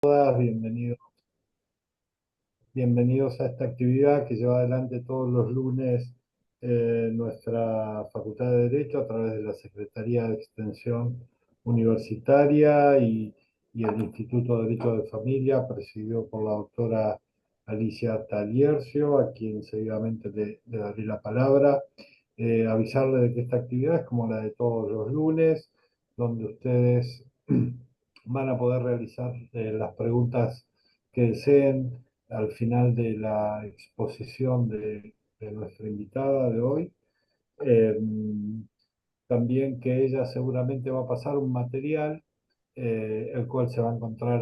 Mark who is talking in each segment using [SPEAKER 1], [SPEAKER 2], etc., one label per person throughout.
[SPEAKER 1] Bienvenidos, bienvenidos a esta actividad que lleva adelante todos los lunes nuestra Facultad de Derecho a través de la Secretaría de Extensión Universitaria y el Instituto de Derecho de Familia, presidido por la doctora Alicia Taliercio, a quien seguidamente le daré la palabra. Avisarle de que esta actividad es como la de todos los lunes, donde ustedes van a poder realizar las preguntas que deseen al final de la exposición de nuestra invitada de hoy. Eh, También que ella seguramente va a pasar un material, el cual se va a encontrar,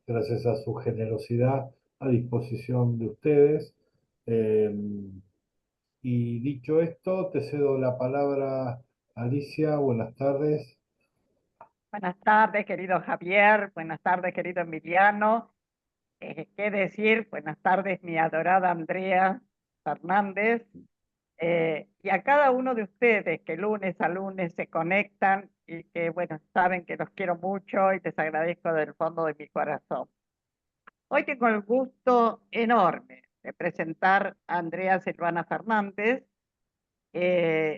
[SPEAKER 1] gracias a su generosidad, a disposición de ustedes. Eh, y dicho esto, te cedo la palabra, Alicia. Buenas tardes.
[SPEAKER 2] Buenas tardes, querido Javier. Buenas tardes, querido Emiliano. ¿Qué decir? Buenas tardes, mi adorada Andrea Fernández. Y a cada uno de ustedes que lunes a lunes se conectan y que, bueno, saben que los quiero mucho y les agradezco del fondo de mi corazón. Hoy tengo el gusto enorme de presentar a Andrea Silvana Fernández.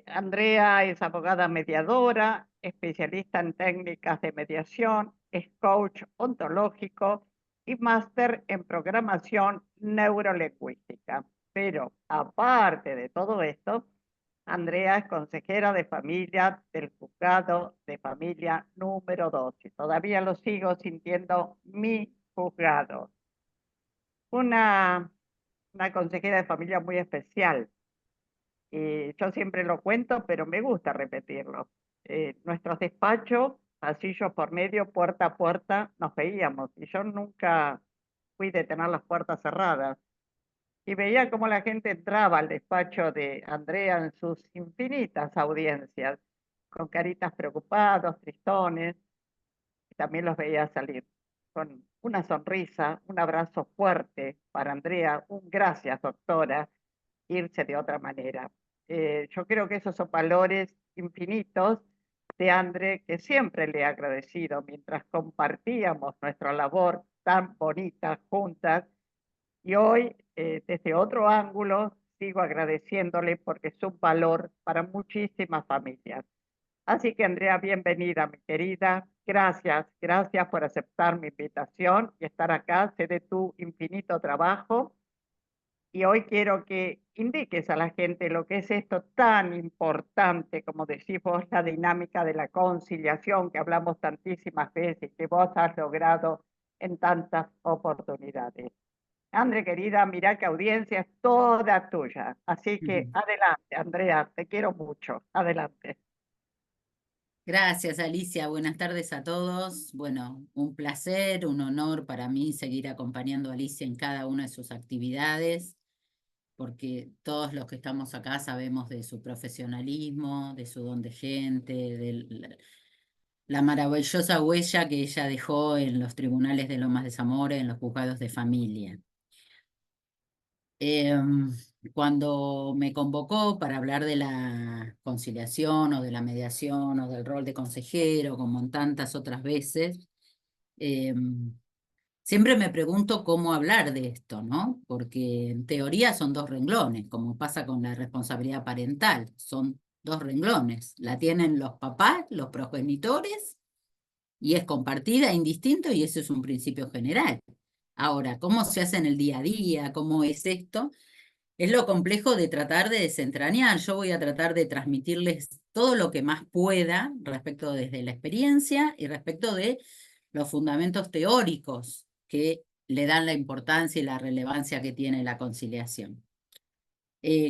[SPEAKER 2] Andrea es abogada mediadora, especialista en técnicas de mediación, es coach ontológico y máster en programación neurolingüística. Pero aparte de todo esto, Andrea es consejera de familia del juzgado de familia número 2 y todavía lo sigo sintiendo mi juzgado. Una, una consejera de familia muy especial. Yo siempre lo cuento, pero me gusta repetirlo. Nuestros despachos, pasillos por medio, puerta a puerta, nos veíamos y yo nunca fui de tener las puertas cerradas. Y veía cómo la gente entraba al despacho de Andrea en sus infinitas audiencias, con caritas preocupados, tristones, y también los veía salir con una sonrisa, un abrazo fuerte para Andrea, un gracias, doctora, irse de otra manera. Yo creo que esos son valores infinitos de André que siempre le he agradecido mientras compartíamos nuestra labor tan bonita juntas y hoy desde otro ángulo sigo agradeciéndole porque es un valor para muchísimas familias. Así que Andrea, bienvenida, mi querida. Gracias, gracias por aceptar mi invitación y estar acá. Sé de tu infinito trabajo y hoy quiero que indiques a la gente lo que es esto tan importante, como decís vos, la dinámica de la conciliación que hablamos tantísimas veces, que vos has logrado en tantas oportunidades. André, querida, mira que audiencia es toda tuya. Así que adelante, Andrea, te quiero mucho. Adelante.
[SPEAKER 3] Gracias, Alicia. Buenas tardes a todos. Bueno, un placer, un honor para mí seguir acompañando a Alicia en cada una de sus actividades, porque todos los que estamos acá sabemos de su profesionalismo, de su don de gente, de la maravillosa huella que ella dejó en los tribunales de Lomas de Zamora, en los juzgados de familia. Em, Cuando me convocó para hablar de la conciliación o de la mediación o del rol de consejero, como en tantas otras veces, em, siempre me pregunto cómo hablar de esto, ¿no? Porque en teoría son dos renglones, como pasa con la responsabilidad parental, son dos renglones. La tienen los papás, los progenitores, y es compartida, indistinto, y eso es un principio general. Ahora, ¿cómo se hace en el día a día? ¿Cómo es esto? Es lo complejo de tratar de desentrañar. Yo voy a tratar de transmitirles todo lo que más pueda respecto desde la experiencia y respecto de los fundamentos teóricos que le dan la importancia y la relevancia que tiene la conciliación.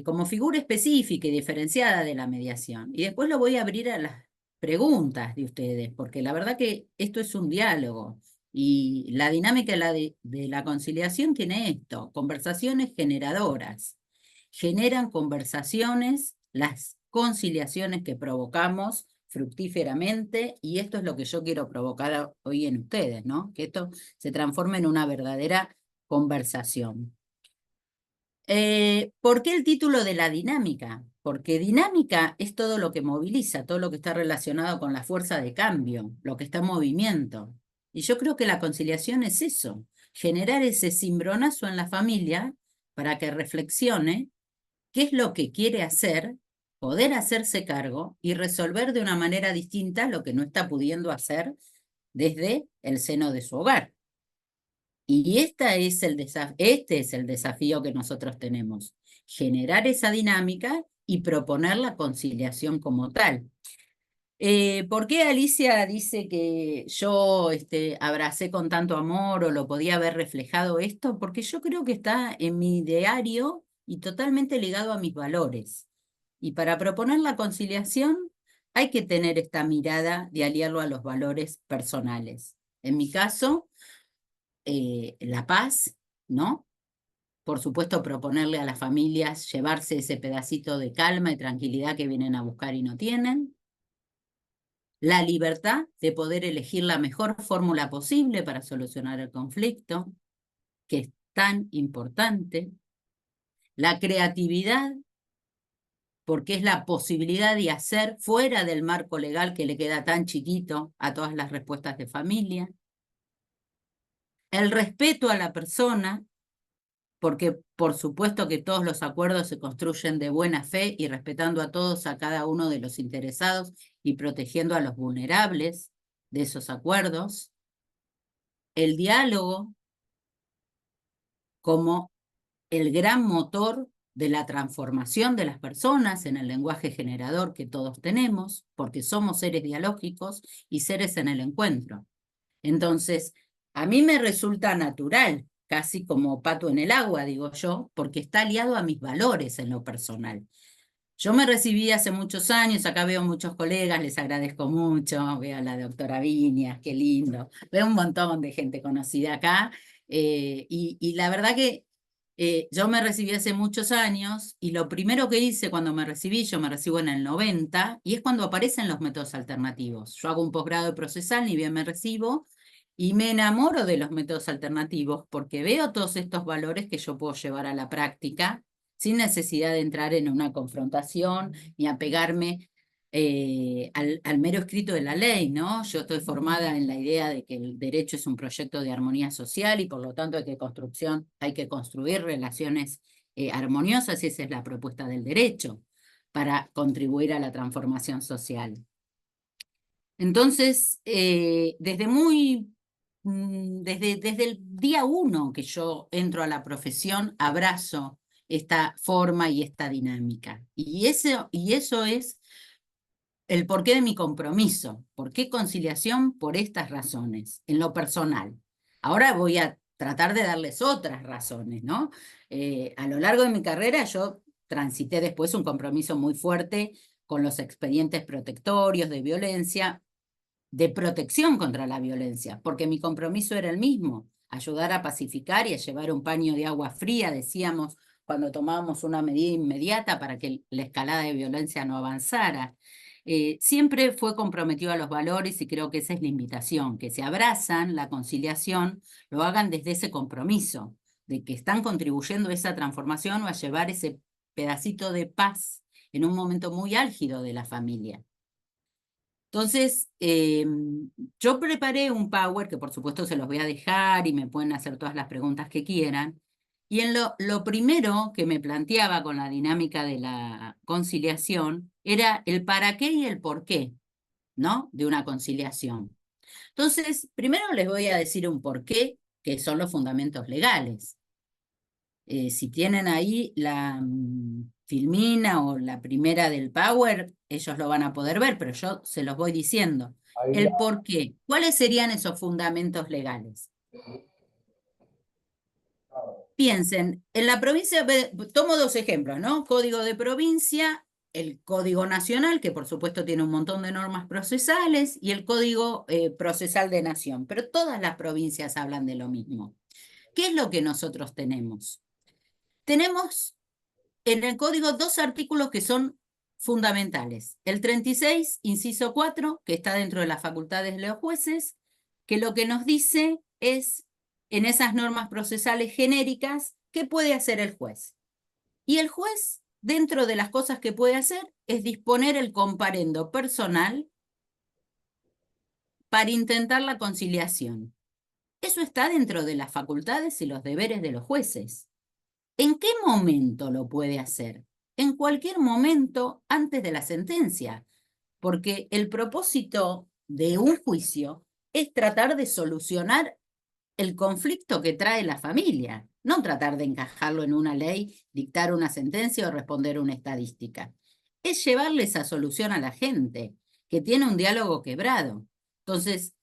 [SPEAKER 3] Como figura específica y diferenciada de la mediación. Y después lo voy a abrir a las preguntas de ustedes, porque la verdad que esto es un diálogo. Y la dinámica de la conciliación tiene esto, conversaciones generadoras. Generan conversaciones, las conciliaciones que provocamos fructíferamente, y esto es lo que yo quiero provocar hoy en ustedes, ¿no? Que esto se transforme en una verdadera conversación. ¿Por qué el título de la dinámica? Porque dinámica es todo lo que moviliza, todo lo que está relacionado con la fuerza de cambio, lo que está en movimiento. Y yo creo que la conciliación es eso, generar ese cimbronazo en la familia para que reflexione qué es lo que quiere hacer, poder hacerse cargo y resolver de una manera distinta lo que no está pudiendo hacer desde el seno de su hogar. Y este es el desafío que nosotros tenemos, generar esa dinámica y proponer la conciliación como tal. ¿Por qué Alicia dice que yo abracé con tanto amor o lo podía haber reflejado esto? Porque yo creo que está en mi diario y totalmente ligado a mis valores. Y para proponer la conciliación hay que tener esta mirada de aliarlo a los valores personales. En mi caso, la paz, ¿no? Por supuesto, proponerle a las familias llevarse ese pedacito de calma y tranquilidad que vienen a buscar y no tienen. La libertad de poder elegir la mejor fórmula posible para solucionar el conflicto, que es tan importante. La creatividad, porque es la posibilidad de hacer fuera del marco legal que le queda tan chiquito a todas las respuestas de familia. El respeto a la persona, porque por supuesto que todos los acuerdos se construyen de buena fe y respetando a todos, a cada uno de los interesados y protegiendo a los vulnerables de esos acuerdos. El diálogo como el gran motor de la transformación de las personas en el lenguaje generador que todos tenemos, porque somos seres dialógicos y seres en el encuentro. Entonces, a mí me resulta natural, casi como pato en el agua, digo yo, porque está aliado a mis valores en lo personal. Yo me recibí hace muchos años, acá veo muchos colegas, les agradezco mucho, veo a la doctora Viñas, qué lindo, veo un montón de gente conocida acá, y la verdad que yo me recibí hace muchos años, y lo primero que hice cuando me recibí, yo me recibo en el 90, y es cuando aparecen los métodos alternativos. Yo hago un posgrado de procesal, ni bien me recibo, y me enamoro de los métodos alternativos, porque veo todos estos valores que yo puedo llevar a la práctica, sin necesidad de entrar en una confrontación ni apegarme al mero escrito de la ley, ¿no? Yo estoy formada en la idea de que el derecho es un proyecto de armonía social y por lo tanto hay que construir relaciones armoniosas, y esa es la propuesta del derecho para contribuir a la transformación social. Entonces, desde el día 1 que yo entro a la profesión, abrazo esta forma y esta dinámica. Y eso es el porqué de mi compromiso. ¿Por qué conciliación? Por estas razones, en lo personal. Ahora voy a tratar de darles otras razones, ¿no? A lo largo de mi carrera yo transité después un compromiso muy fuerte con los expedientes protectorios de violencia, de protección contra la violencia, porque mi compromiso era el mismo, ayudar a pacificar y a llevar un paño de agua fría, decíamos, cuando tomábamos una medida inmediata para que la escalada de violencia no avanzara. Siempre fue comprometido a los valores y creo que esa es la invitación, que se abrazan la conciliación, lo hagan desde ese compromiso, de que están contribuyendo a esa transformación o a llevar ese pedacito de paz en un momento muy álgido de la familia. Entonces, yo preparé un Power, que por supuesto se los voy a dejar y me pueden hacer todas las preguntas que quieran. Y en lo primero que me planteaba con la dinámica de la conciliación era el para qué y el por qué, ¿no? De una conciliación. Entonces, primero les voy a decir un por qué, que son los fundamentos legales. Si tienen ahí la filmina o la primera del Power, ellos lo van a poder ver, pero yo se los voy diciendo.
[SPEAKER 1] Ahí
[SPEAKER 3] El por qué. ¿Cuáles serían esos fundamentos legales? Piensen, en la provincia, tomo dos ejemplos, ¿no? Código de provincia, el Código Nacional, que por supuesto tiene un montón de normas procesales, y el Código Procesal de Nación, pero todas las provincias hablan de lo mismo. ¿Qué es lo que nosotros tenemos? Tenemos en el código dos artículos que son fundamentales. El 36, inciso 4, que está dentro de las facultades de los jueces, que lo que nos dice es, en esas normas procesales genéricas, ¿qué puede hacer el juez? Y el juez, dentro de las cosas que puede hacer, es disponer el comparendo personal para intentar la conciliación. Eso está dentro de las facultades y los deberes de los jueces. ¿En qué momento lo puede hacer? En cualquier momento antes de la sentencia, porque el propósito de un juicio es tratar de solucionar el conflicto que trae la familia, no tratar de encajarlo en una ley, dictar una sentencia o responder una estadística. Es llevarle esa solución a la gente que tiene un diálogo quebrado. Entonces,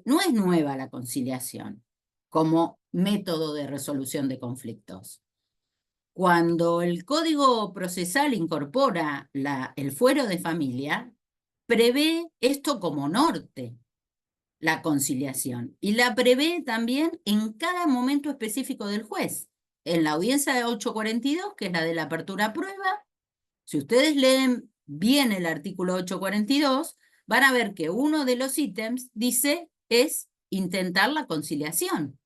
[SPEAKER 3] no es nueva la conciliación como método de resolución de conflictos. Cuando el Código Procesal incorpora el fuero de familia, prevé esto como norte, la conciliación, y la prevé también en cada momento específico del juez. En la audiencia de 842, que es la de la apertura a prueba, si ustedes leen bien el artículo 842, van a ver que uno de los ítems dice es intentar la conciliación.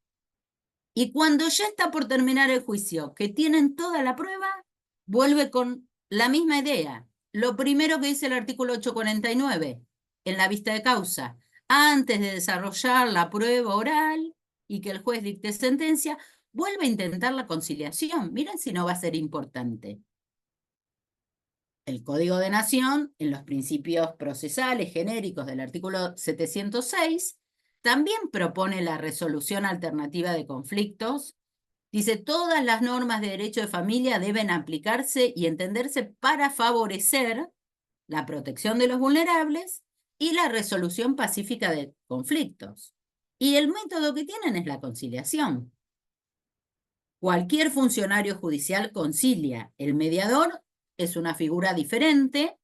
[SPEAKER 3] Y cuando ya está por terminar el juicio, que tienen toda la prueba, vuelve con la misma idea. Lo primero que dice el artículo 849, en la vista de causa, antes de desarrollar la prueba oral y que el juez dicte sentencia, vuelve a intentar la conciliación. Miren si no va a ser importante. El Código de Nación, en los principios procesales genéricos del artículo 706, también propone la resolución alternativa de conflictos. Dice, todas las normas de derecho de familia deben aplicarse y entenderse para favorecer la protección de los vulnerables y la resolución pacífica de conflictos. Y el método que tienen es la conciliación. Cualquier funcionario judicial concilia. El mediador es una figura diferente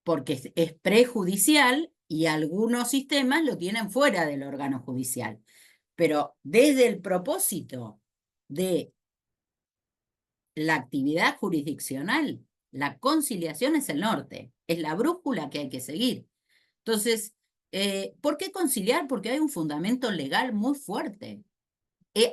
[SPEAKER 3] porque es prejudicial y algunos sistemas lo tienen fuera del órgano judicial. Pero desde el propósito de la actividad jurisdiccional, la conciliación es el norte, es la brújula que hay que seguir. Entonces, ¿por qué conciliar? Porque hay un fundamento legal muy fuerte.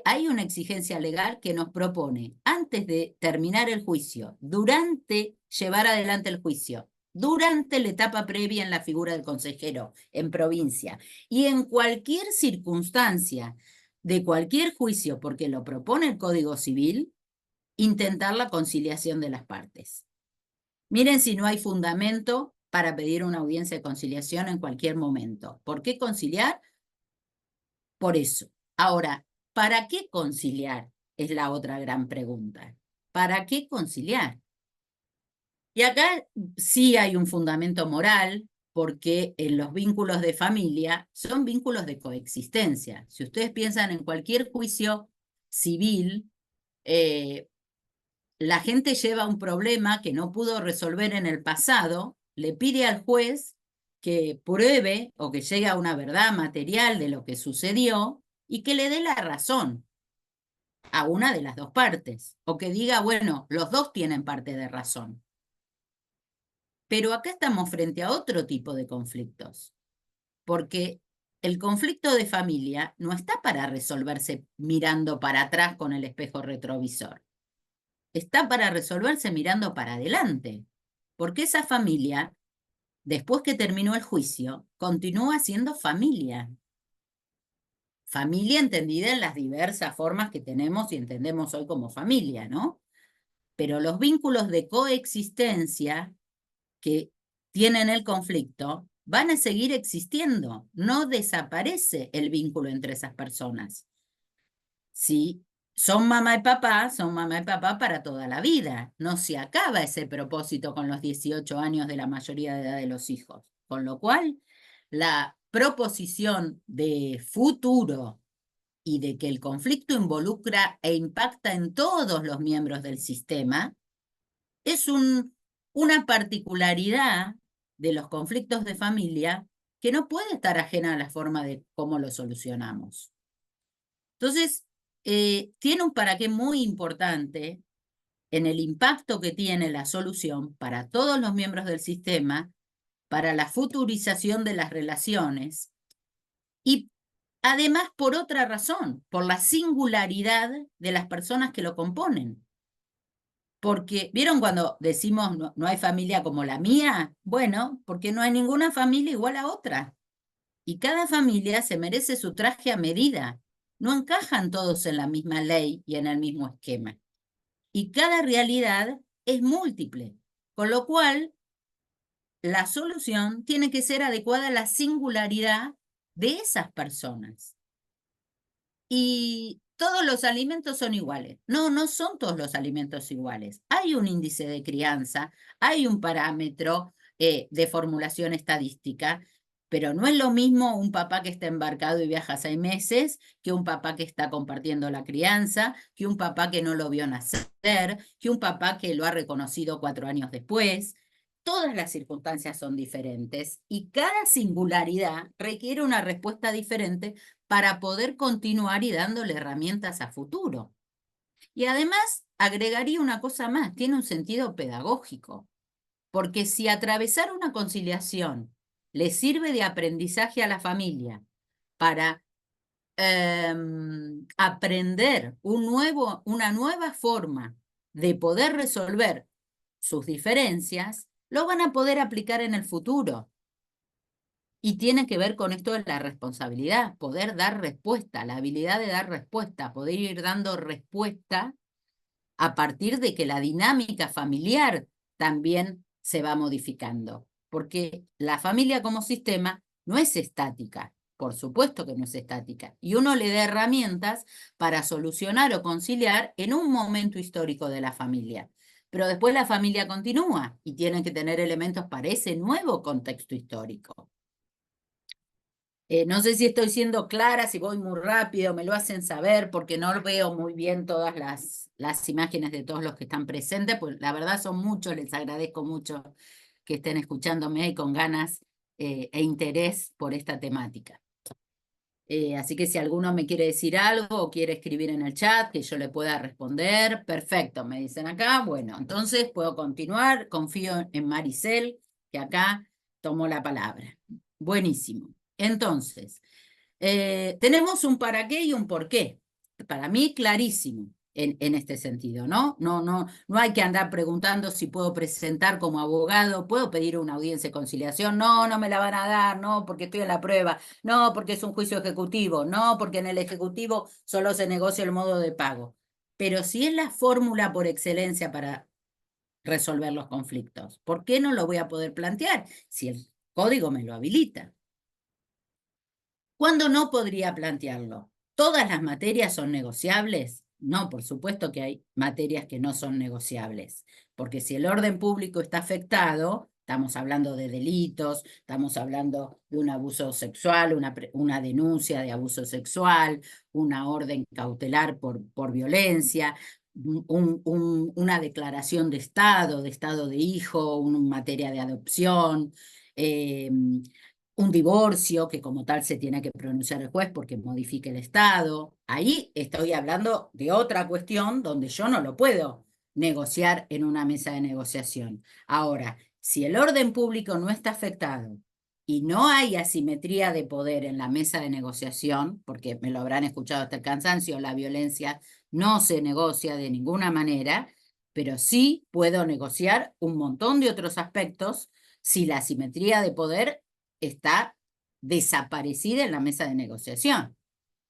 [SPEAKER 3] Hay una exigencia legal que nos propone, antes de terminar el juicio, durante llevar adelante el juicio, durante la etapa previa en la figura del consejero en provincia y en cualquier circunstancia de cualquier juicio, porque lo propone el Código Civil, intentar la conciliación de las partes. Miren si no hay fundamento para pedir una audiencia de conciliación en cualquier momento. ¿Por qué conciliar? Por eso. Ahora, ¿para qué conciliar? Es la otra gran pregunta. ¿Para qué conciliar? Y acá sí hay un fundamento moral, porque en los vínculos de familia son vínculos de coexistencia. Si ustedes piensan en cualquier juicio civil, la gente lleva un problema que no pudo resolver en el pasado, le pide al juez que pruebe o que llegue a una verdad material de lo que sucedió y que le dé la razón a una de las dos partes, o que diga, bueno, los dos tienen parte de razón. Pero acá estamos frente a otro tipo de conflictos, porque el conflicto de familia no está para resolverse mirando para atrás con el espejo retrovisor. Está para resolverse mirando para adelante, porque esa familia, después que terminó el juicio, continúa siendo familia. Familia entendida en las diversas formas que tenemos y entendemos hoy como familia, ¿no? Pero los vínculos de coexistencia que tienen el conflicto van a seguir existiendo. No desaparece el vínculo entre esas personas. Si son mamá y papá, son mamá y papá para toda la vida. No se acaba ese propósito con los 18 años de la mayoría de edad de los hijos. Con lo cual, la proposición de futuro y de que el conflicto involucra e impacta en todos los miembros del sistema es una particularidad de los conflictos de familia que no puede estar ajena a la forma de cómo lo solucionamos. Entonces, tiene un para qué muy importante en el impacto que tiene la solución para todos los miembros del sistema, para la futurización de las relaciones y además por otra razón, por la singularidad de las personas que lo componen. Porque, ¿vieron cuando decimos no hay familia como la mía? Bueno, porque no hay ninguna familia igual a otra. Y cada familia se merece su traje a medida. No encajan todos en la misma ley y en el mismo esquema. Y cada realidad es múltiple, con lo cual la solución tiene que ser adecuada a la singularidad de esas personas. Y todos los alimentos son iguales. No, no son todos los alimentos iguales. Hay un índice de crianza, hay un parámetro de formulación estadística, pero no es lo mismo un papá que está embarcado y viaja 6 meses que un papá que está compartiendo la crianza, que un papá que no lo vio nacer, que un papá que lo ha reconocido 4 años después. Todas las circunstancias son diferentes y cada singularidad requiere una respuesta diferente para poder continuar y dándole herramientas a futuro. Y además, agregaría una cosa más, tiene un sentido pedagógico, porque si atravesar una conciliación le sirve de aprendizaje a la familia para aprender una nueva forma de poder resolver sus diferencias, lo van a poder aplicar en el futuro. Y tiene que ver con esto de la responsabilidad, poder dar respuesta, la habilidad de dar respuesta, poder ir dando respuesta a partir de que la dinámica familiar también se va modificando. Porque la familia como sistema no es estática, por supuesto que no es estática. Y uno le da herramientas para solucionar o conciliar en un momento histórico de la familia. Pero después la familia continúa y tiene que tener elementos para ese nuevo contexto histórico. No sé si estoy siendo clara, si voy muy rápido, me lo hacen saber porque no veo muy bien todas las imágenes de todos los que están presentes, pues la verdad son muchos, les agradezco mucho que estén escuchándome y con ganas e interés por esta temática. Así que si alguno me quiere decir algo o quiere escribir en el chat que yo le pueda responder, perfecto, me dicen acá. Bueno, entonces puedo continuar, confío en Maricel, que acá tomó la palabra. Buenísimo. Entonces, tenemos un para qué y un por qué. Para mí, clarísimo en este sentido, ¿no? No hay que andar preguntando si puedo presentar como abogado, puedo pedir una audiencia de conciliación, no me la van a dar, no, porque estoy en la prueba, no, porque es un juicio ejecutivo, no, porque en el ejecutivo solo se negocia el modo de pago. Pero si es la fórmula por excelencia para resolver los conflictos, ¿por qué no lo voy a poder plantear si el código me lo habilita? ¿Cuándo no podría plantearlo? ¿Todas las materias son negociables? No, por supuesto que hay materias que no son negociables, porque si el orden público está afectado, estamos hablando de delitos, estamos hablando de un abuso sexual, una denuncia de abuso sexual, una orden cautelar por violencia, una declaración de estado de hijo, una materia de adopción, un divorcio, que como tal se tiene que pronunciar el juez porque modifique el estado. Ahí estoy hablando de otra cuestión donde yo no lo puedo negociar en una mesa de negociación. Ahora, si el orden público no está afectado y no hay asimetría de poder en la mesa de negociación, porque me lo habrán escuchado hasta el cansancio, la violencia no se negocia de ninguna manera, pero sí puedo negociar un montón de otros aspectos si la asimetría de poder está desaparecida en la mesa de negociación.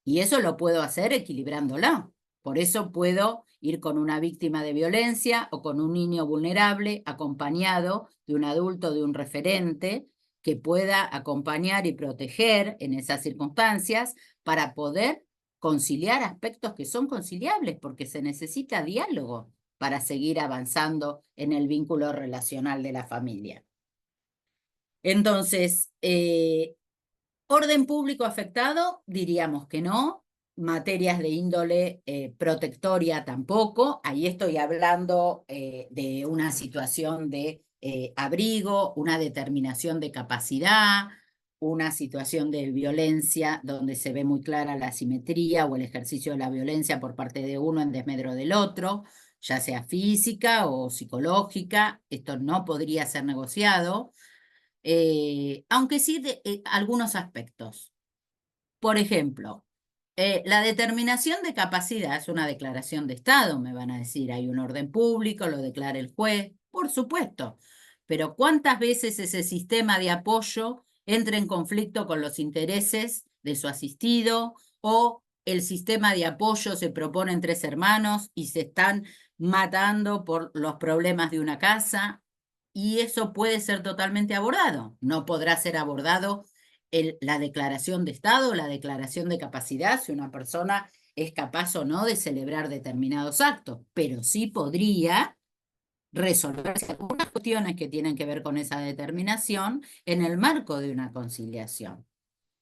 [SPEAKER 3] Y eso lo puedo hacer equilibrándolo. Por eso puedo ir con una víctima de violencia o con un niño vulnerable acompañado de un adulto, de un referente que pueda acompañar y proteger en esas circunstancias para poder conciliar aspectos que son conciliables, porque se necesita diálogo para seguir avanzando en el vínculo relacional de la familia. Entonces, orden público afectado, diríamos que no. Materias de índole protectoria tampoco. Ahí estoy hablando de una situación de abrigo, una determinación de capacidad, una situación de violencia donde se ve muy clara la asimetría o el ejercicio de la violencia por parte de uno en desmedro del otro, ya sea física o psicológica. Esto no podría ser negociado. Aunque sí de algunos aspectos. Por ejemplo, la determinación de capacidad es una declaración de Estado, me van a decir, hay un orden público, lo declara el juez, por supuesto, pero ¿cuántas veces ese sistema de apoyo entre en conflicto con los intereses de su asistido, o el sistema de apoyo se propone en 3 hermanos y se están matando por los problemas de una casa, y eso puede ser totalmente abordado. No podrá ser abordado la declaración de Estado, la declaración de capacidad, si una persona es capaz o no de celebrar determinados actos, pero sí podría resolverse algunas cuestiones que tienen que ver con esa determinación en el marco de una conciliación.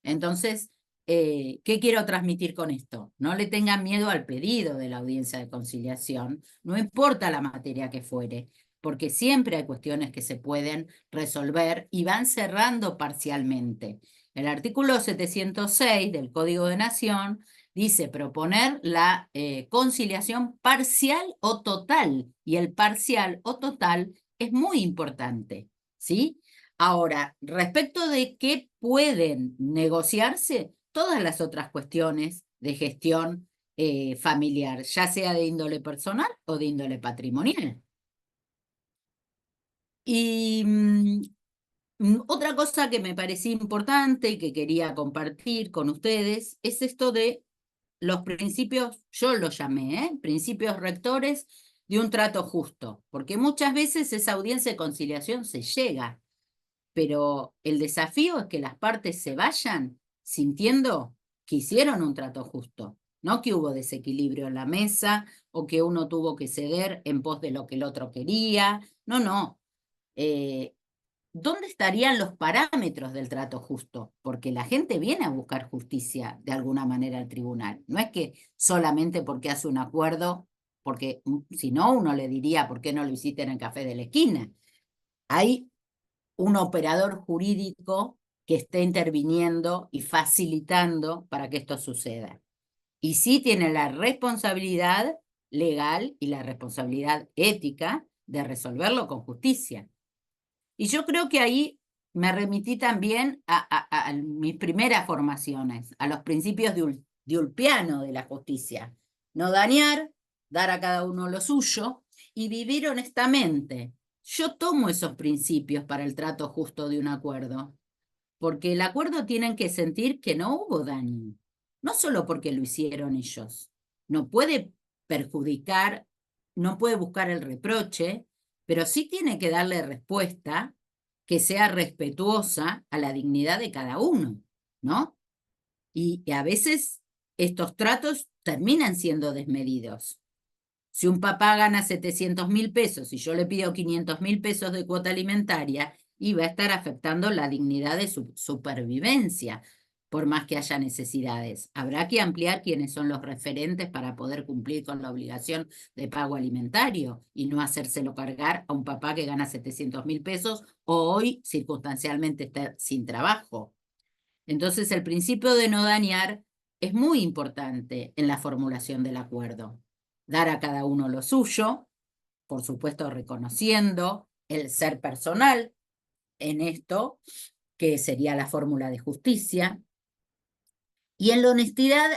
[SPEAKER 3] Entonces, ¿qué quiero transmitir con esto? No le tengan miedo al pedido de la audiencia de conciliación, no importa la materia que fuere, porque siempre hay cuestiones que se pueden resolver y van cerrando parcialmente. El artículo 706 del Código de Nación dice proponer la conciliación parcial o total, y el parcial o total es muy importante, ¿sí? Ahora, respecto de qué pueden negociarse, todas las otras cuestiones de gestión familiar, ya sea de índole personal o de índole patrimonial. Y otra cosa que me parecía importante y que quería compartir con ustedes es esto de los principios, yo lo llamé, principios rectores de un trato justo, porque muchas veces esa audiencia de conciliación se llega, pero el desafío es que las partes se vayan sintiendo que hicieron un trato justo, no que hubo desequilibrio en la mesa o que uno tuvo que ceder en pos de lo que el otro quería. No, no. ¿Dónde estarían los parámetros del trato justo? Porque la gente viene a buscar justicia de alguna manera al tribunal. No es que solamente porque hace un acuerdo, porque si no uno le diría, ¿por qué no lo hiciste en el café de la esquina? Hay un operador jurídico que esté interviniendo y facilitando para que esto suceda. Y sí tiene la responsabilidad legal y la responsabilidad ética de resolverlo con justicia. Y yo creo que ahí me remití también a mis primeras formaciones, a los principios de Ulpiano de la justicia. No dañar, dar a cada uno lo suyo y vivir honestamente. Yo tomo esos principios para el trato justo de un acuerdo, porque el acuerdo tienen que sentir que no hubo daño, no solo porque lo hicieron ellos. No puede perjudicar, no puede buscar el reproche, pero sí tiene que darle respuesta que sea respetuosa a la dignidad de cada uno, ¿no? Y a veces estos tratos terminan siendo desmedidos. Si un papá gana 700.000 pesos y yo le pido 500.000 pesos de cuota alimentaria, y va a estar afectando la dignidad de su supervivencia, por más que haya necesidades. Habrá que ampliar quiénes son los referentes para poder cumplir con la obligación de pago alimentario y no hacérselo cargar a un papá que gana 700.000 pesos o hoy circunstancialmente está sin trabajo. Entonces, el principio de no dañar es muy importante en la formulación del acuerdo. Dar a cada uno lo suyo, por supuesto reconociendo el ser personal en esto, que sería la fórmula de justicia. Y en la honestidad,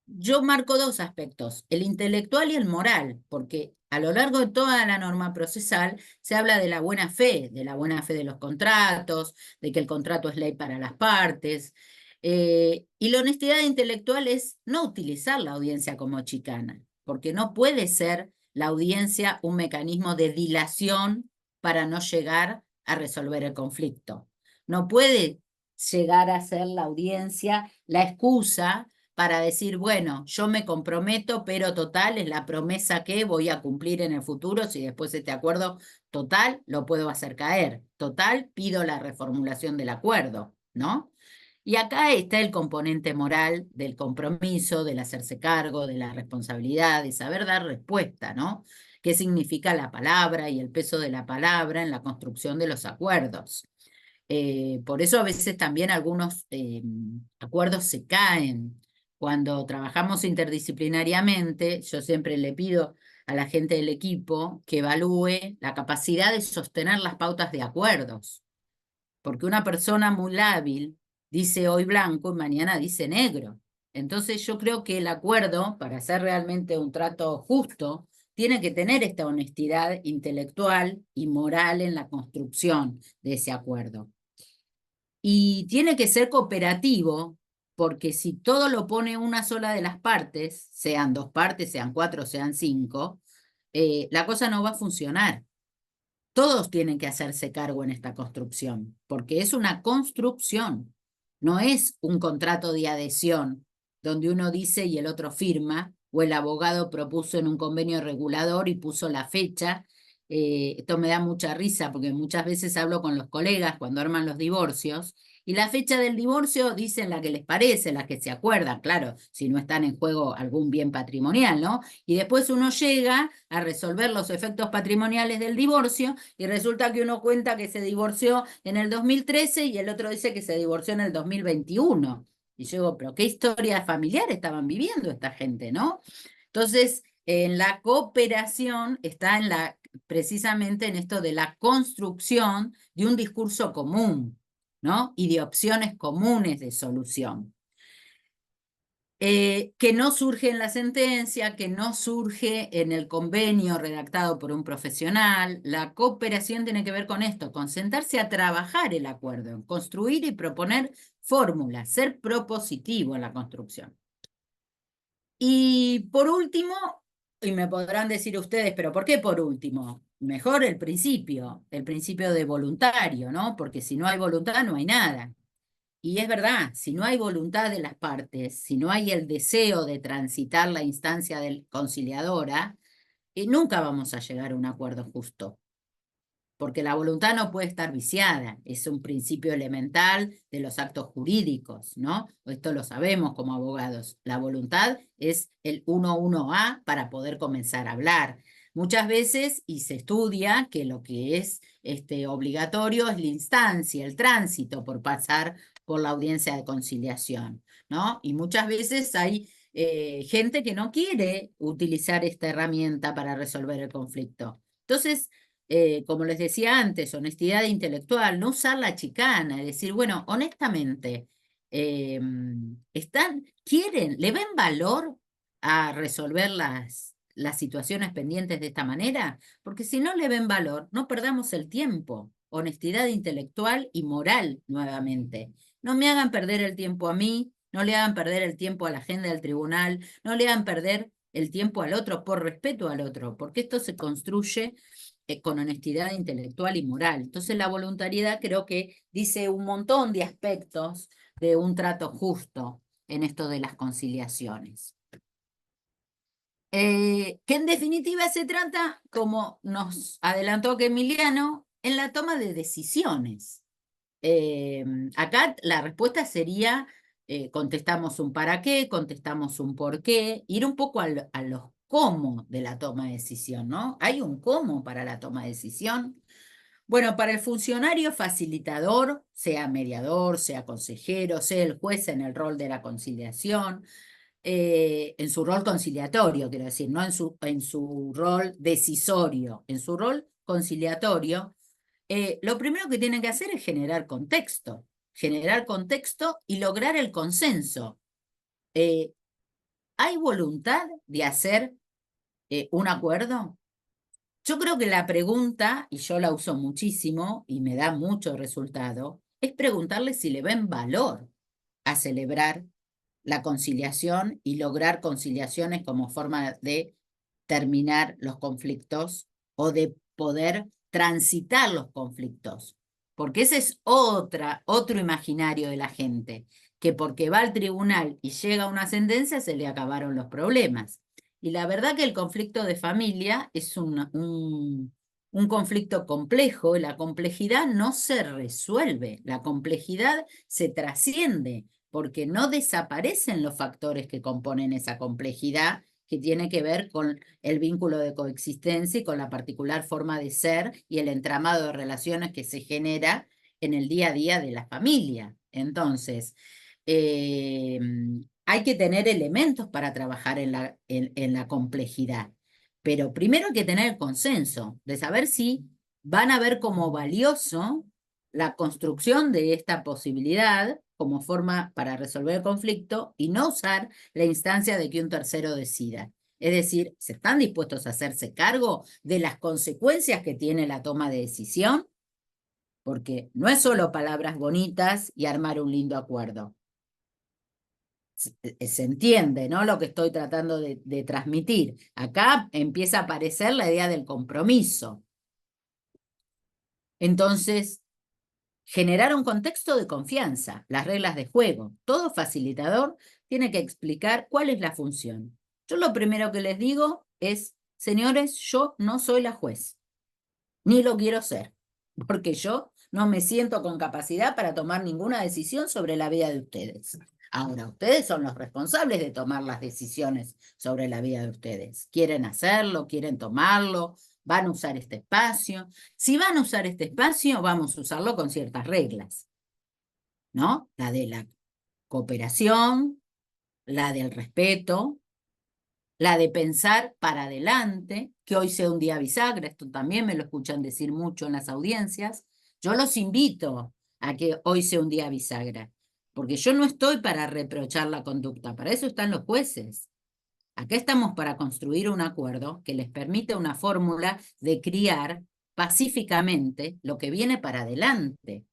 [SPEAKER 3] yo marco 2 aspectos, el intelectual y el moral, porque a lo largo de toda la norma procesal se habla de la buena fe de los contratos, de que el contrato es ley para las partes, y la honestidad intelectual es no utilizar la audiencia como chicana, porque no puede ser la audiencia un mecanismo de dilación para no llegar a resolver el conflicto. No puede llegar a ser la audiencia la excusa para decir, bueno, yo me comprometo, pero total es la promesa que voy a cumplir en el futuro, si después este acuerdo total lo puedo hacer caer. Total, pido la reformulación del acuerdo, ¿no? Y acá está el componente moral del compromiso, del hacerse cargo, de la responsabilidad, de saber dar respuesta, ¿no? ¿Qué significa la palabra y el peso de la palabra en la construcción de los acuerdos? Por eso a veces también algunos acuerdos se caen. Cuando trabajamos interdisciplinariamente, yo siempre le pido a la gente del equipo que evalúe la capacidad de sostener las pautas de acuerdos, porque una persona muy hábil dice hoy blanco y mañana dice negro. Entonces yo creo que el acuerdo, para hacer realmente un trato justo, tiene que tener esta honestidad intelectual y moral en la construcción de ese acuerdo. Y tiene que ser cooperativo, porque si todo lo pone una sola de las partes, sean 2 partes, sean 4, sean 5, la cosa no va a funcionar. Todos tienen que hacerse cargo en esta construcción, porque es una construcción, no es un contrato de adhesión donde uno dice y el otro firma, o el abogado propuso en un convenio regulador y puso la fecha. Esto me da mucha risa porque muchas veces hablo con los colegas cuando arman los divorcios y la fecha del divorcio dicen la que les parece, la que se acuerdan, claro, si no están en juego algún bien patrimonial, ¿no? Y después uno llega a resolver los efectos patrimoniales del divorcio y resulta que uno cuenta que se divorció en el 2013 y el otro dice que se divorció en el 2021. Y yo digo, pero qué historia familiar estaban viviendo esta gente, ¿no? Entonces, en la cooperación está precisamente en esto de la construcción de un discurso común, ¿no? Y de opciones comunes de solución. Que no surge en la sentencia, que no surge en el convenio redactado por un profesional. La cooperación tiene que ver con esto, con sentarse a trabajar el acuerdo, construir y proponer fórmulas, ser propositivo en la construcción. Y por último, y me podrán decir ustedes, pero ¿por qué por último? Mejor el principio de voluntario, ¿no? Porque si no hay voluntad no hay nada. Y es verdad, si no hay voluntad de las partes, si no hay el deseo de transitar la instancia conciliadora, nunca vamos a llegar a un acuerdo justo. Porque la voluntad no puede estar viciada, es un principio elemental de los actos jurídicos, ¿no? Esto lo sabemos como abogados. La voluntad es el 1-1A para poder comenzar a hablar. Muchas veces, y se estudia que lo que es obligatorio es la instancia, el tránsito por pasar por la audiencia de conciliación, ¿no? Y muchas veces hay gente que no quiere utilizar esta herramienta para resolver el conflicto. Entonces, como les decía antes, honestidad intelectual, no usar la chicana, es decir, bueno, honestamente, quieren, le ven valor a resolver las situaciones pendientes de esta manera, porque si no le ven valor, no perdamos el tiempo. Honestidad intelectual y moral nuevamente. No me hagan perder el tiempo a mí, no le hagan perder el tiempo a la agenda del tribunal, no le hagan perder el tiempo al otro por respeto al otro, porque esto se construye con honestidad intelectual y moral. Entonces la voluntariedad creo que dice un montón de aspectos de un trato justo en esto de las conciliaciones. Que en definitiva se trata, como nos adelantó que Emiliano, en la toma de decisiones. Acá la respuesta sería, contestamos un para qué, contestamos un por qué, ir un poco a los cómo de la toma de decisión, ¿no? ¿Hay un cómo para la toma de decisión? Bueno, para el funcionario facilitador, sea mediador, sea consejero, sea el juez en el rol de la conciliación, en su rol conciliatorio, quiero decir, no en su rol decisorio, en su rol conciliatorio, lo primero que tienen que hacer es generar contexto y lograr el consenso. ¿Hay voluntad de hacer un acuerdo? Yo creo que la pregunta, y yo la uso muchísimo y me da mucho resultado, es preguntarle si le ven valor a celebrar la conciliación y lograr conciliaciones como forma de terminar los conflictos o de poder transitar los conflictos. Porque ese es otro imaginario de la gente, que porque va al tribunal y llega a una sentencia se le acabaron los problemas. Y la verdad que el conflicto de familia es un conflicto complejo y la complejidad no se resuelve, la complejidad se trasciende porque no desaparecen los factores que componen esa complejidad que tiene que ver con el vínculo de coexistencia y con la particular forma de ser y el entramado de relaciones que se genera en el día a día de la familia. Entonces, hay que tener elementos para trabajar en la complejidad, pero primero hay que tener el consenso de saber si van a ver como valioso la construcción de esta posibilidad como forma para resolver el conflicto y no usar la instancia de que un tercero decida. Es decir, ¿se están dispuestos a hacerse cargo de las consecuencias que tiene la toma de decisión? porque no es solo palabras bonitas y armar un lindo acuerdo. Se entiende, ¿no? Lo que estoy tratando de transmitir. Acá empieza a aparecer la idea del compromiso. Entonces, generar un contexto de confianza, las reglas de juego. Todo facilitador tiene que explicar cuál es la función. Yo lo primero que les digo es, señores, yo no soy la juez, ni lo quiero ser, porque yo no me siento con capacidad para tomar ninguna decisión sobre la vida de ustedes. Ahora, ustedes son los responsables de tomar las decisiones sobre la vida de ustedes. ¿Quieren hacerlo? ¿Quieren tomarlo? ¿Van a usar este espacio? Si van a usar este espacio, vamos a usarlo con ciertas reglas, ¿no? La de la cooperación, la del respeto, la de pensar para adelante, que hoy sea un día bisagra, esto también me lo escuchan decir mucho en las audiencias. Yo los invito a que hoy sea un día bisagra, porque yo no estoy para reprochar la conducta, para eso están los jueces. Acá estamos para construir un acuerdo que les permita una fórmula de criar pacíficamente lo que viene para adelante.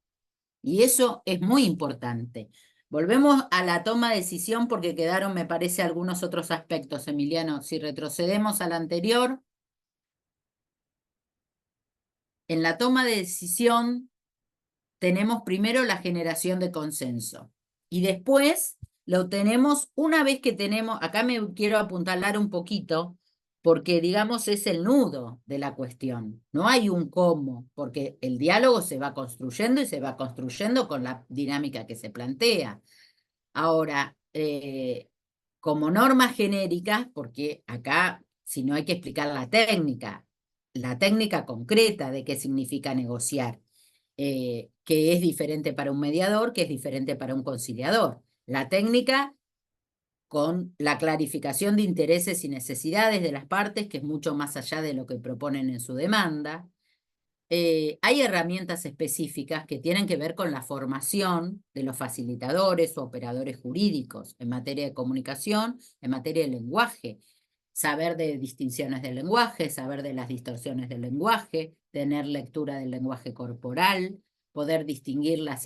[SPEAKER 3] Y eso es muy importante. Volvemos a la toma de decisión porque quedaron, me parece, algunos otros aspectos, Emiliano. Si retrocedemos al anterior, en la toma de decisión tenemos primero la generación de consenso y después lo tenemos una vez que tenemos, acá me quiero apuntalar un poquito, porque digamos es el nudo de la cuestión. No hay un cómo, porque el diálogo se va construyendo y se va construyendo con la dinámica que se plantea. Ahora, como normas genéricas, porque acá si no hay que explicar la técnica concreta de qué significa negociar, que es diferente para un mediador, que es diferente para un conciliador. La técnica con la clarificación de intereses y necesidades de las partes, que es mucho más allá de lo que proponen en su demanda. Hay herramientas específicas que tienen que ver con la formación de los facilitadores o operadores jurídicos en materia de comunicación, en materia de lenguaje. Saber de distinciones del lenguaje, saber de las distorsiones del lenguaje, tener lectura del lenguaje corporal, poder distinguir las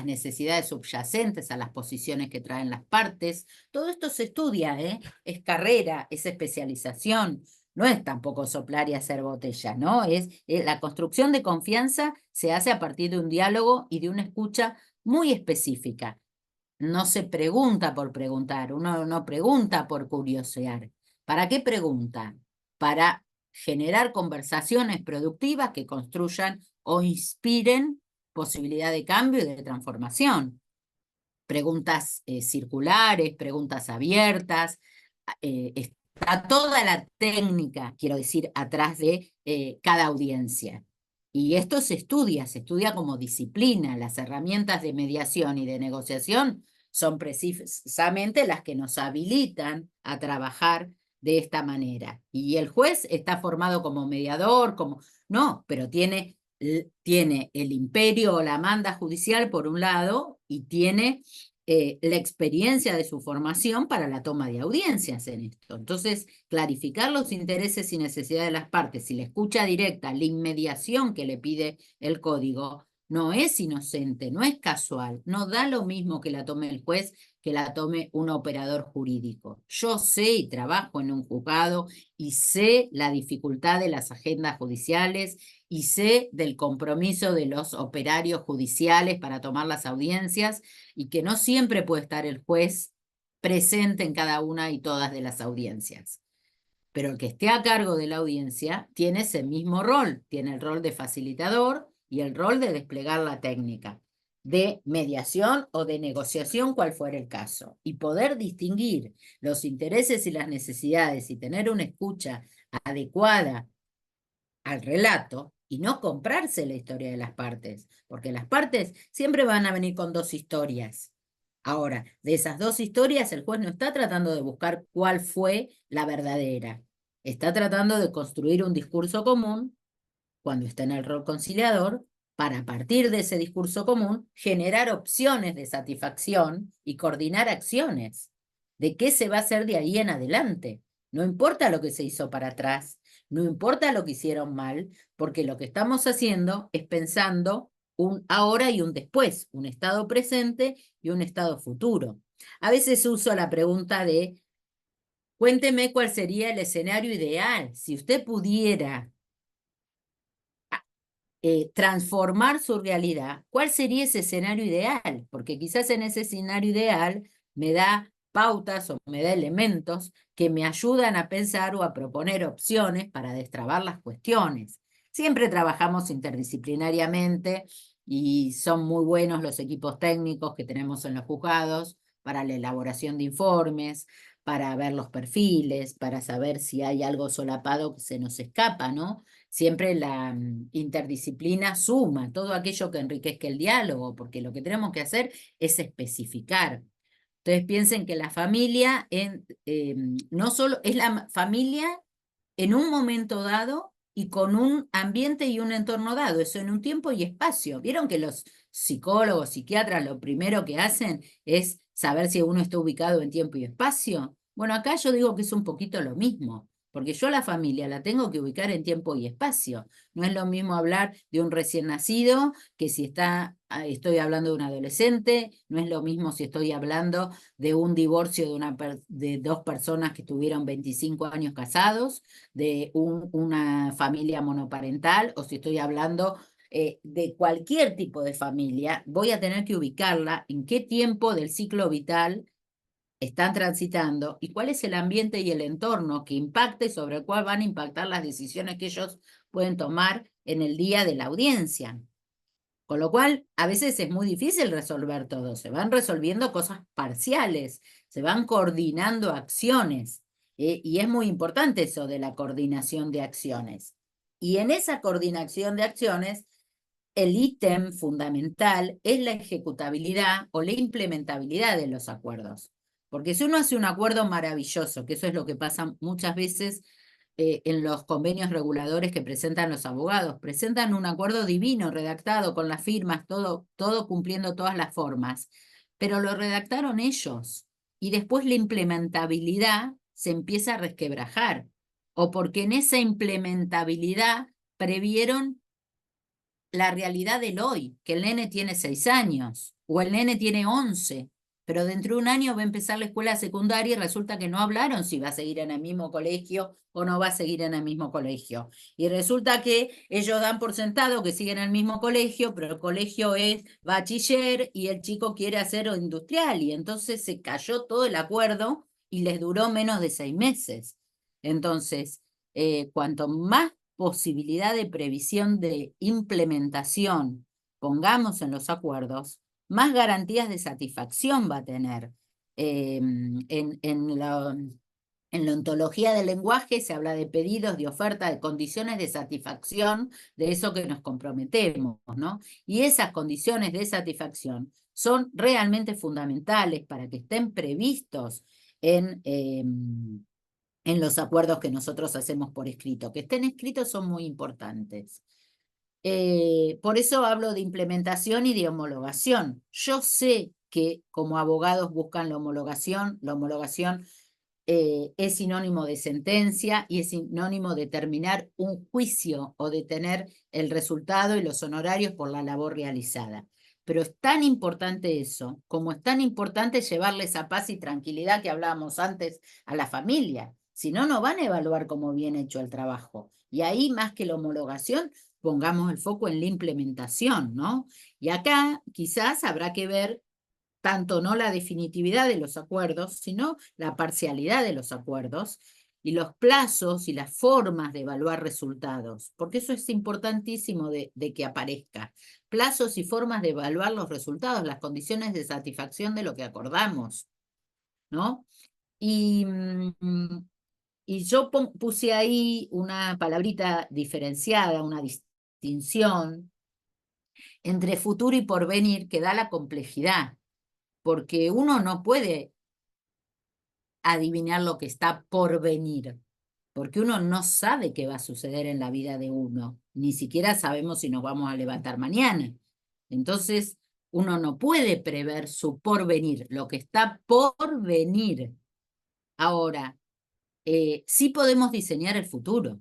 [SPEAKER 3] necesidades subyacentes a las posiciones que traen las partes. Todo esto se estudia, es carrera, es especialización. No es tampoco soplar y hacer botella, ¿no? La construcción de confianza se hace a partir de un diálogo y de una escucha muy específica. No se pregunta por preguntar, uno no pregunta por curiosear. ¿Para qué pregunta? Para generar conversaciones productivas que construyan o inspiren posibilidad de cambio y de transformación. Preguntas circulares, preguntas abiertas, está toda la técnica, quiero decir, atrás de cada audiencia. Y esto se estudia como disciplina. Las herramientas de mediación y de negociación son precisamente las que nos habilitan a trabajar de esta manera. Y el juez está formado como mediador, no, pero tiene el imperio o la manda judicial por un lado y tiene la experiencia de su formación para la toma de audiencias en esto. Entonces, clarificar los intereses y necesidades de las partes y la escucha directa, la inmediación que le pide el código, no es inocente, no es casual, no da lo mismo que la tome el juez que la tome un operador jurídico. Yo sé y trabajo en un juzgado y sé la dificultad de las agendas judiciales y sé del compromiso de los operarios judiciales para tomar las audiencias y que no siempre puede estar el juez presente en cada una y todas de las audiencias. Pero el que esté a cargo de la audiencia tiene ese mismo rol, tiene el rol de facilitador y el rol de desplegar la técnica de mediación o de negociación, cual fuera el caso, y poder distinguir los intereses y las necesidades y tener una escucha adecuada al relato y no comprarse la historia de las partes, porque las partes siempre van a venir con dos historias. Ahora, de esas dos historias, el juez no está tratando de buscar cuál fue la verdadera. Está tratando de construir un discurso común, cuando está en el rol conciliador, para a partir de ese discurso común generar opciones de satisfacción y coordinar acciones. ¿De qué se va a hacer de ahí en adelante? No importa lo que se hizo para atrás, no importa lo que hicieron mal, porque lo que estamos haciendo es pensando un ahora y un después, un estado presente y un estado futuro. A veces uso la pregunta de, cuénteme cuál sería el escenario ideal. Si usted pudiera transformar su realidad, ¿cuál sería ese escenario ideal? Porque quizás en ese escenario ideal me da pautas o me da elementos que me ayudan a pensar o a proponer opciones para destrabar las cuestiones. Siempre trabajamos interdisciplinariamente y son muy buenos los equipos técnicos que tenemos en los juzgados para la elaboración de informes, para ver los perfiles, para saber si hay algo solapado que se nos escapa, ¿no? Siempre la interdisciplina suma todo aquello que enriquezca el diálogo, porque lo que tenemos que hacer es especificar. Entonces piensen que la familia no solo es la familia en un momento dado y con un ambiente y un entorno dado, eso en un tiempo y espacio. ¿Vieron que los psicólogos, psiquiatras, lo primero que hacen es saber si uno está ubicado en tiempo y espacio? Bueno, acá yo digo que es un poquito lo mismo, porque yo a la familia la tengo que ubicar en tiempo y espacio. No es lo mismo hablar de un recién nacido que si estoy hablando de un adolescente, no es lo mismo si estoy hablando de un divorcio de dos personas que tuvieron 25 años casados, de una familia monoparental, o si estoy hablando de cualquier tipo de familia, voy a tener que ubicarla en qué tiempo del ciclo vital están transitando y cuál es el ambiente y el entorno que impacte sobre el cual van a impactar las decisiones que ellos pueden tomar en el día de la audiencia. Con lo cual, a veces es muy difícil resolver todo. Se van resolviendo cosas parciales, se van coordinando acciones. Y es muy importante eso de la coordinación de acciones. Y en esa coordinación de acciones, el ítem fundamental es la ejecutabilidad o la implementabilidad de los acuerdos. Porque si uno hace un acuerdo maravilloso, que eso es lo que pasa muchas veces en los convenios reguladores que presentan los abogados, presentan un acuerdo divino, redactado con las firmas, todo cumpliendo todas las formas, pero lo redactaron ellos y después la implementabilidad se empieza a resquebrajar, o porque en esa implementabilidad previeron la realidad del hoy, que el nene tiene 6 años o el nene tiene 11, pero dentro de un año va a empezar la escuela secundaria y resulta que no hablaron si va a seguir en el mismo colegio o no va a seguir en el mismo colegio. Y resulta que ellos dan por sentado que siguen en el mismo colegio, pero el colegio es bachiller y el chico quiere hacer industrial y entonces se cayó todo el acuerdo y les duró menos de 6 meses. Entonces, cuanto más posibilidad de previsión de implementación pongamos en los acuerdos, más garantías de satisfacción va a tener. En la ontología del lenguaje se habla de pedidos, de oferta, de condiciones de satisfacción de eso que nos comprometemos, ¿no? Y esas condiciones de satisfacción son realmente fundamentales para que estén previstos en los acuerdos que nosotros hacemos por escrito. Que estén escritos son muy importantes. Por eso hablo de implementación y de homologación. Yo sé que como abogados buscan la homologación es sinónimo de sentencia y es sinónimo de terminar un juicio o de tener el resultado y los honorarios por la labor realizada. Pero es tan importante eso, como es tan importante llevarle esa paz y tranquilidad que hablábamos antes a la familia. Si no, no van a evaluar cómo bien hecho el trabajo. Y ahí, más que la homologación, pongamos el foco en la implementación, ¿no? Y acá quizás habrá que ver tanto no la definitividad de los acuerdos, sino la parcialidad de los acuerdos y los plazos y las formas de evaluar resultados, porque eso es importantísimo de que aparezca. Plazos y formas de evaluar los resultados, las condiciones de satisfacción de lo que acordamos, ¿no? Y yo puse ahí una palabrita diferenciada, una distinción entre futuro y porvenir que da la complejidad, porque uno no puede adivinar lo que está por venir, porque uno no sabe qué va a suceder en la vida de uno, ni siquiera sabemos si nos vamos a levantar mañana. Entonces, uno no puede prever su porvenir, lo que está por venir. Ahora, sí podemos diseñar el futuro,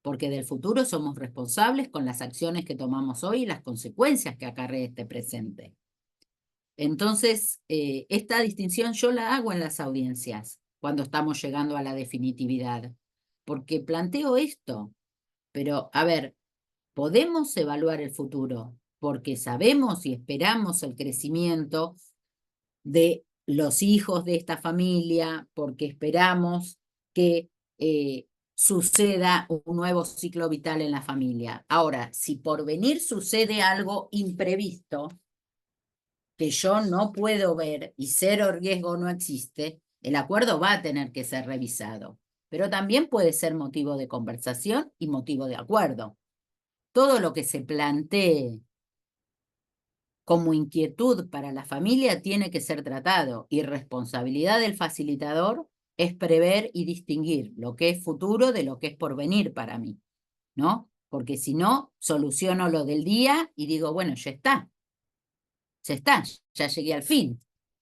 [SPEAKER 3] porque del futuro somos responsables con las acciones que tomamos hoy y las consecuencias que acarrea este presente. Entonces, esta distinción yo la hago en las audiencias cuando estamos llegando a la definitividad, porque planteo esto, pero a ver, podemos evaluar el futuro porque sabemos y esperamos el crecimiento de los hijos de esta familia, porque esperamos que suceda un nuevo ciclo vital en la familia. Ahora, si por venir sucede algo imprevisto que yo no puedo ver y cero riesgo no existe, el acuerdo va a tener que ser revisado, pero también puede ser motivo de conversación y motivo de acuerdo. Todo lo que se plantee como inquietud para la familia tiene que ser tratado y responsabilidad del facilitador es prever y distinguir lo que es futuro de lo que es porvenir para mí, ¿no? Porque si no, soluciono lo del día y digo, bueno, ya está, ya llegué al fin.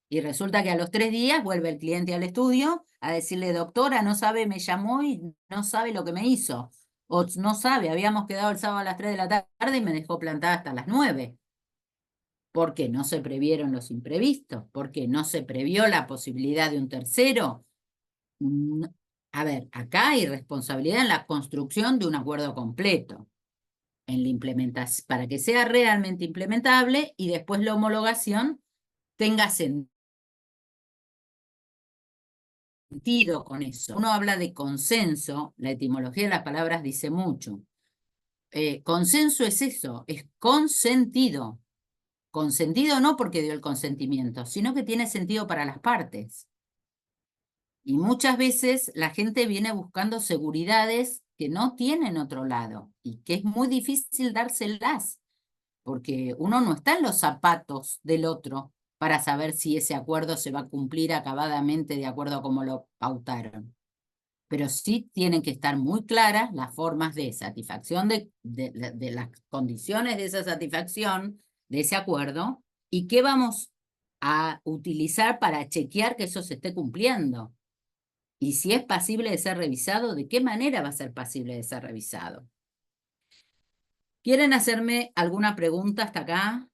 [SPEAKER 3] Y resulta que a los 3 días vuelve el cliente al estudio a decirle, doctora, no sabe, me llamó y no sabe lo que me hizo. O no sabe, habíamos quedado el sábado a las 3 de la tarde y me dejó plantada hasta las 9. ¿Por qué no se previeron los imprevistos? ¿Por qué no se previó la posibilidad de un tercero? A ver, acá hay responsabilidad en la construcción de un acuerdo completo, en la implementación, para que sea realmente implementable y después la homologación tenga sentido con eso. Uno habla de consenso, la etimología de las palabras dice mucho. Consenso es eso, es consentido. Consentido no porque dio el consentimiento, sino que tiene sentido para las partes. Y muchas veces la gente viene buscando seguridades que no tienen otro lado y que es muy difícil dárselas, porque uno no está en los zapatos del otro para saber si ese acuerdo se va a cumplir acabadamente de acuerdo a como lo pautaron. Pero sí tienen que estar muy claras las formas de satisfacción de las condiciones de esa satisfacción, de ese acuerdo, y qué vamos a utilizar para chequear que eso se esté cumpliendo. Y si es pasible de ser revisado, ¿de qué manera va a ser pasible de ser revisado? ¿Quieren hacerme alguna pregunta hasta acá?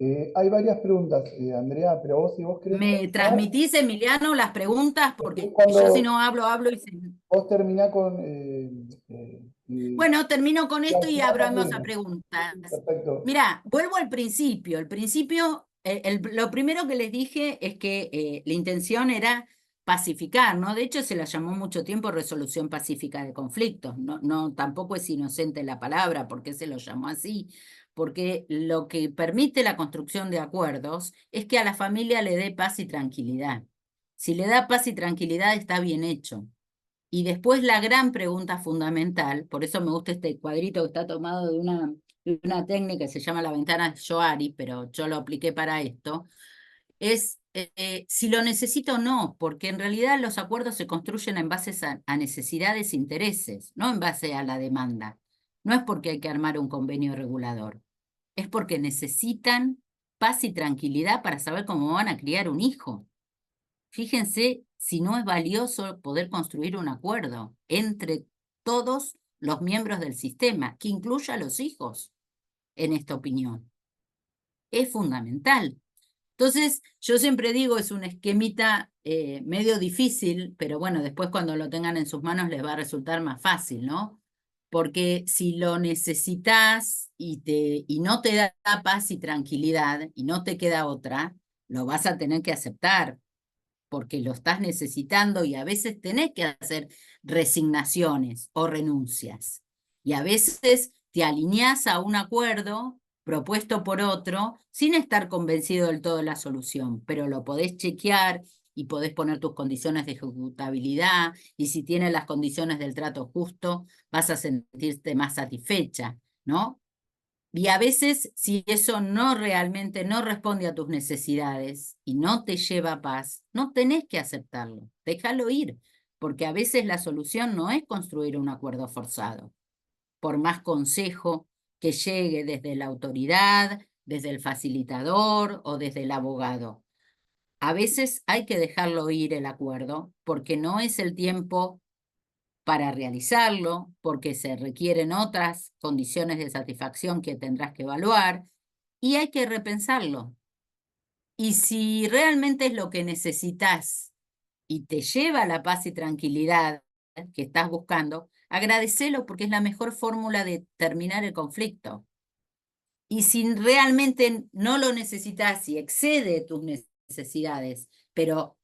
[SPEAKER 4] Hay varias preguntas, Andrea, pero vos si vos querés
[SPEAKER 3] ¿Me transmitís, Emiliano, las preguntas? Porque yo si
[SPEAKER 4] cuando
[SPEAKER 3] no hablo y...
[SPEAKER 4] vos terminás con
[SPEAKER 3] Bueno, termino con esto y
[SPEAKER 4] las
[SPEAKER 3] abrimos a
[SPEAKER 4] preguntas.
[SPEAKER 3] preguntas.
[SPEAKER 4] Perfecto.
[SPEAKER 3] Mirá, vuelvo al principio. El principio, lo primero que les dije es que la intención era pacificar, ¿no? De hecho, se la llamó mucho tiempo resolución pacífica de conflictos. No, no, tampoco es inocente la palabra, ¿por qué se lo llamó así? Porque lo que permite la construcción de acuerdos es que a la familia le dé paz y tranquilidad. Si le da paz y tranquilidad, está bien hecho. Y después la gran pregunta fundamental, por eso me gusta este cuadrito que está tomado de una técnica que se llama la ventana Johari, pero yo lo apliqué para esto, es si lo necesito o no, porque en realidad los acuerdos se construyen en base a necesidades e intereses, no en base a la demanda. No es porque hay que armar un convenio regulador, es porque necesitan paz y tranquilidad para saber cómo van a criar un hijo. Fíjense si no es valioso poder construir un acuerdo entre todos los miembros del sistema, que incluya a los hijos, en esta opinión. Es fundamental. Entonces, yo siempre digo, es un esquemita medio difícil, pero bueno, después cuando lo tengan en sus manos les va a resultar más fácil, ¿no? Porque si lo necesitas y no te da paz y tranquilidad y no te queda otra, lo vas a tener que aceptar porque lo estás necesitando y a veces tenés que hacer resignaciones o renuncias. Y a veces te alineás a un acuerdo propuesto por otro sin estar convencido del todo de la solución, pero lo podés chequear y podés poner tus condiciones de ejecutabilidad y si tienes las condiciones del trato justo, vas a sentirte más satisfecha, ¿no? Y a veces, si eso no realmente no responde a tus necesidades y no te lleva a paz, no tenés que aceptarlo, déjalo ir, porque a veces la solución no es construir un acuerdo forzado, por más consejo que llegue desde la autoridad, desde el facilitador o desde el abogado. A veces hay que dejarlo ir el acuerdo porque no es el tiempo para realizarlo, porque se requieren otras condiciones de satisfacción que tendrás que evaluar y hay que repensarlo. Y si realmente es lo que necesitas y te lleva a la paz y tranquilidad que estás buscando, agradecelo porque es la mejor fórmula de terminar el conflicto. Y si realmente no lo necesitas y excede tus necesidades, pero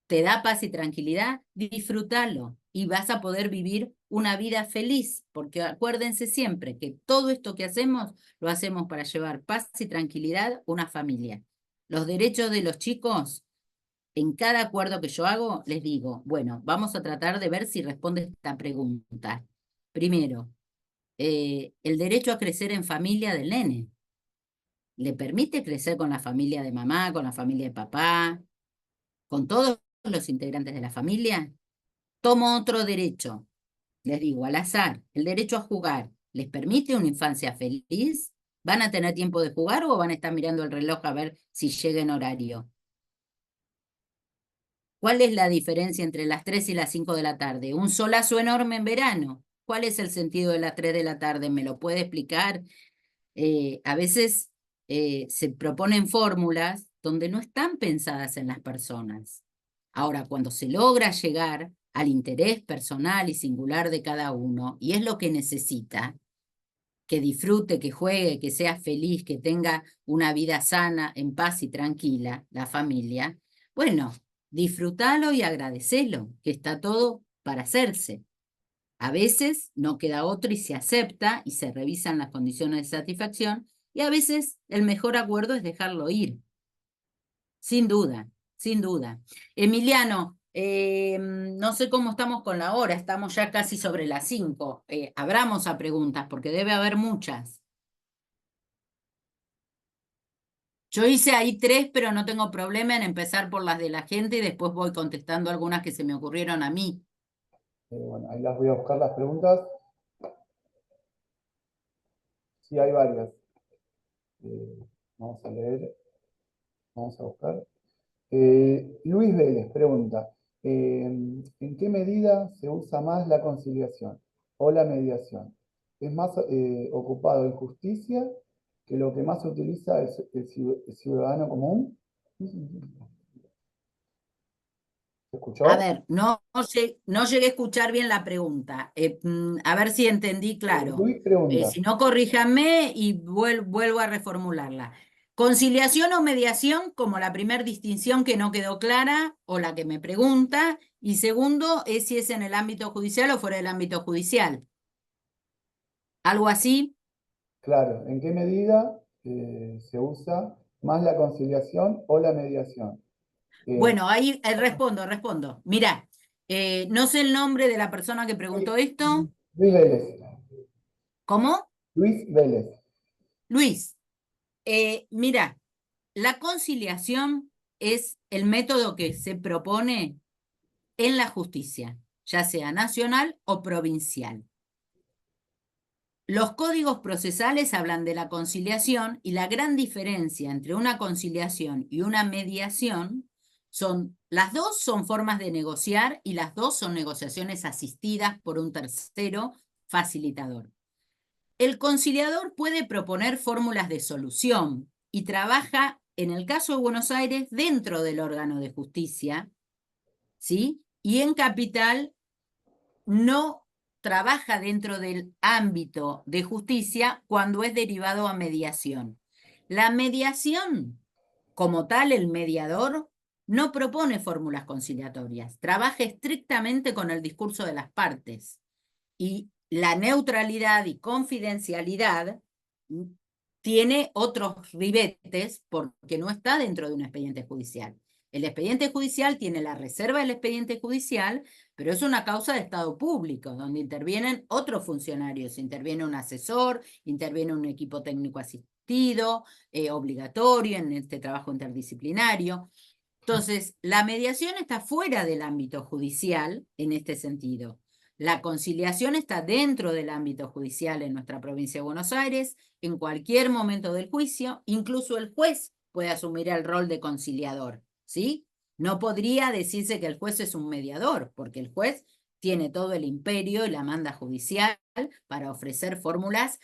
[SPEAKER 3] te da paz y tranquilidad, disfrútalo y vas a poder vivir una vida feliz, porque acuérdense siempre que todo esto que hacemos, lo hacemos para llevar paz y tranquilidad a una familia. Los derechos de los chicos, en cada acuerdo que yo hago, les digo, bueno, vamos a tratar de ver si responde esta pregunta. Primero, el derecho a crecer en familia del nene. ¿Le permite crecer con la familia de mamá, con la familia de papá, con todos los integrantes de la familia? Tomo otro derecho, les digo, al azar, el derecho a jugar. ¿Les permite una infancia feliz? ¿Van a tener tiempo de jugar o van a estar mirando el reloj a ver si llega en horario? ¿Cuál es la diferencia entre las 3 y las 5 de la tarde? Un solazo enorme en verano. ¿Cuál es el sentido de las 3 de la tarde? ¿Me lo puede explicar? A veces se proponen fórmulas donde no están pensadas en las personas. Ahora, cuando se logra llegar al interés personal y singular de cada uno, y es lo que necesita, que disfrute, que juegue, que sea feliz, que tenga una vida sana, en paz y tranquila, la familia, bueno, disfrútalo y agradecelo, que está todo para hacerse. A veces no queda otro y se acepta y se revisan las condiciones de satisfacción, y a veces el mejor acuerdo es dejarlo ir. Sin duda, sin duda. Emiliano, no sé cómo estamos con la hora, estamos ya casi sobre las 5. Abramos a preguntas porque debe haber muchas. Yo hice ahí 3, pero no tengo problema en empezar por las de la gente y después voy contestando algunas que se me ocurrieron a mí.
[SPEAKER 4] Bueno, ahí las voy a buscar las preguntas. Sí, hay varias. Vamos a leer, vamos a buscar. Luis Vélez pregunta, ¿en qué medida se usa más la conciliación o la mediación? ¿Es más ocupado en justicia que lo que más se utiliza el ciudadano común? ¿Se escuchó?
[SPEAKER 3] A ver, no llegué a escuchar bien la pregunta. A ver si entendí claro.
[SPEAKER 4] Luis pregunta,
[SPEAKER 3] Si no, corríjanme y vuelvo a reformularla. Conciliación o mediación, como la primera distinción que no quedó clara o la que me pregunta. Y segundo, es si es en el ámbito judicial o fuera del ámbito judicial. ¿Algo así?
[SPEAKER 4] claro, ¿en qué medida se usa más la conciliación o la mediación?
[SPEAKER 3] Bueno, ahí respondo. Mirá, no sé el nombre de la persona que preguntó esto.
[SPEAKER 4] Luis Vélez.
[SPEAKER 3] ¿Cómo?
[SPEAKER 4] Luis Vélez.
[SPEAKER 3] Luis, mira, la conciliación es el método que se propone en la justicia, ya sea nacional o provincial. Los códigos procesales hablan de la conciliación y la gran diferencia entre una conciliación y una mediación las dos son formas de negociar y las dos son negociaciones asistidas por un tercero facilitador. El conciliador puede proponer fórmulas de solución y trabaja, en el caso de Buenos Aires, dentro del órgano de justicia, ¿sí? Y en Capital no trabaja dentro del ámbito de justicia cuando es derivado a mediación. La mediación, como tal, el mediador, no propone fórmulas conciliatorias, trabaja estrictamente con el discurso de las partes. Y la neutralidad y confidencialidad tiene otros ribetes porque no está dentro de un expediente judicial. El expediente judicial tiene la reserva del expediente judicial, pero es una causa de estado público, donde intervienen otros funcionarios, interviene un asesor, interviene un equipo técnico asistido, obligatorio en este trabajo interdisciplinario. Entonces, la mediación está fuera del ámbito judicial en este sentido. La conciliación está dentro del ámbito judicial en nuestra provincia de Buenos Aires, en cualquier momento del juicio, incluso el juez puede asumir el rol de conciliador, ¿sí? No podría decirse que el juez es un mediador, porque el juez tiene todo el imperio y la manda judicial para ofrecer fórmulas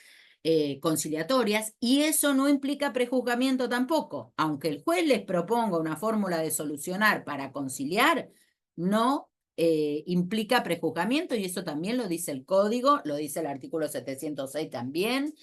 [SPEAKER 3] conciliatorias, y eso no implica prejuzgamiento tampoco. Aunque el juez les proponga una fórmula de solucionar para conciliar, no implica prejuzgamiento, y eso también lo dice el código, lo dice el artículo 706 también,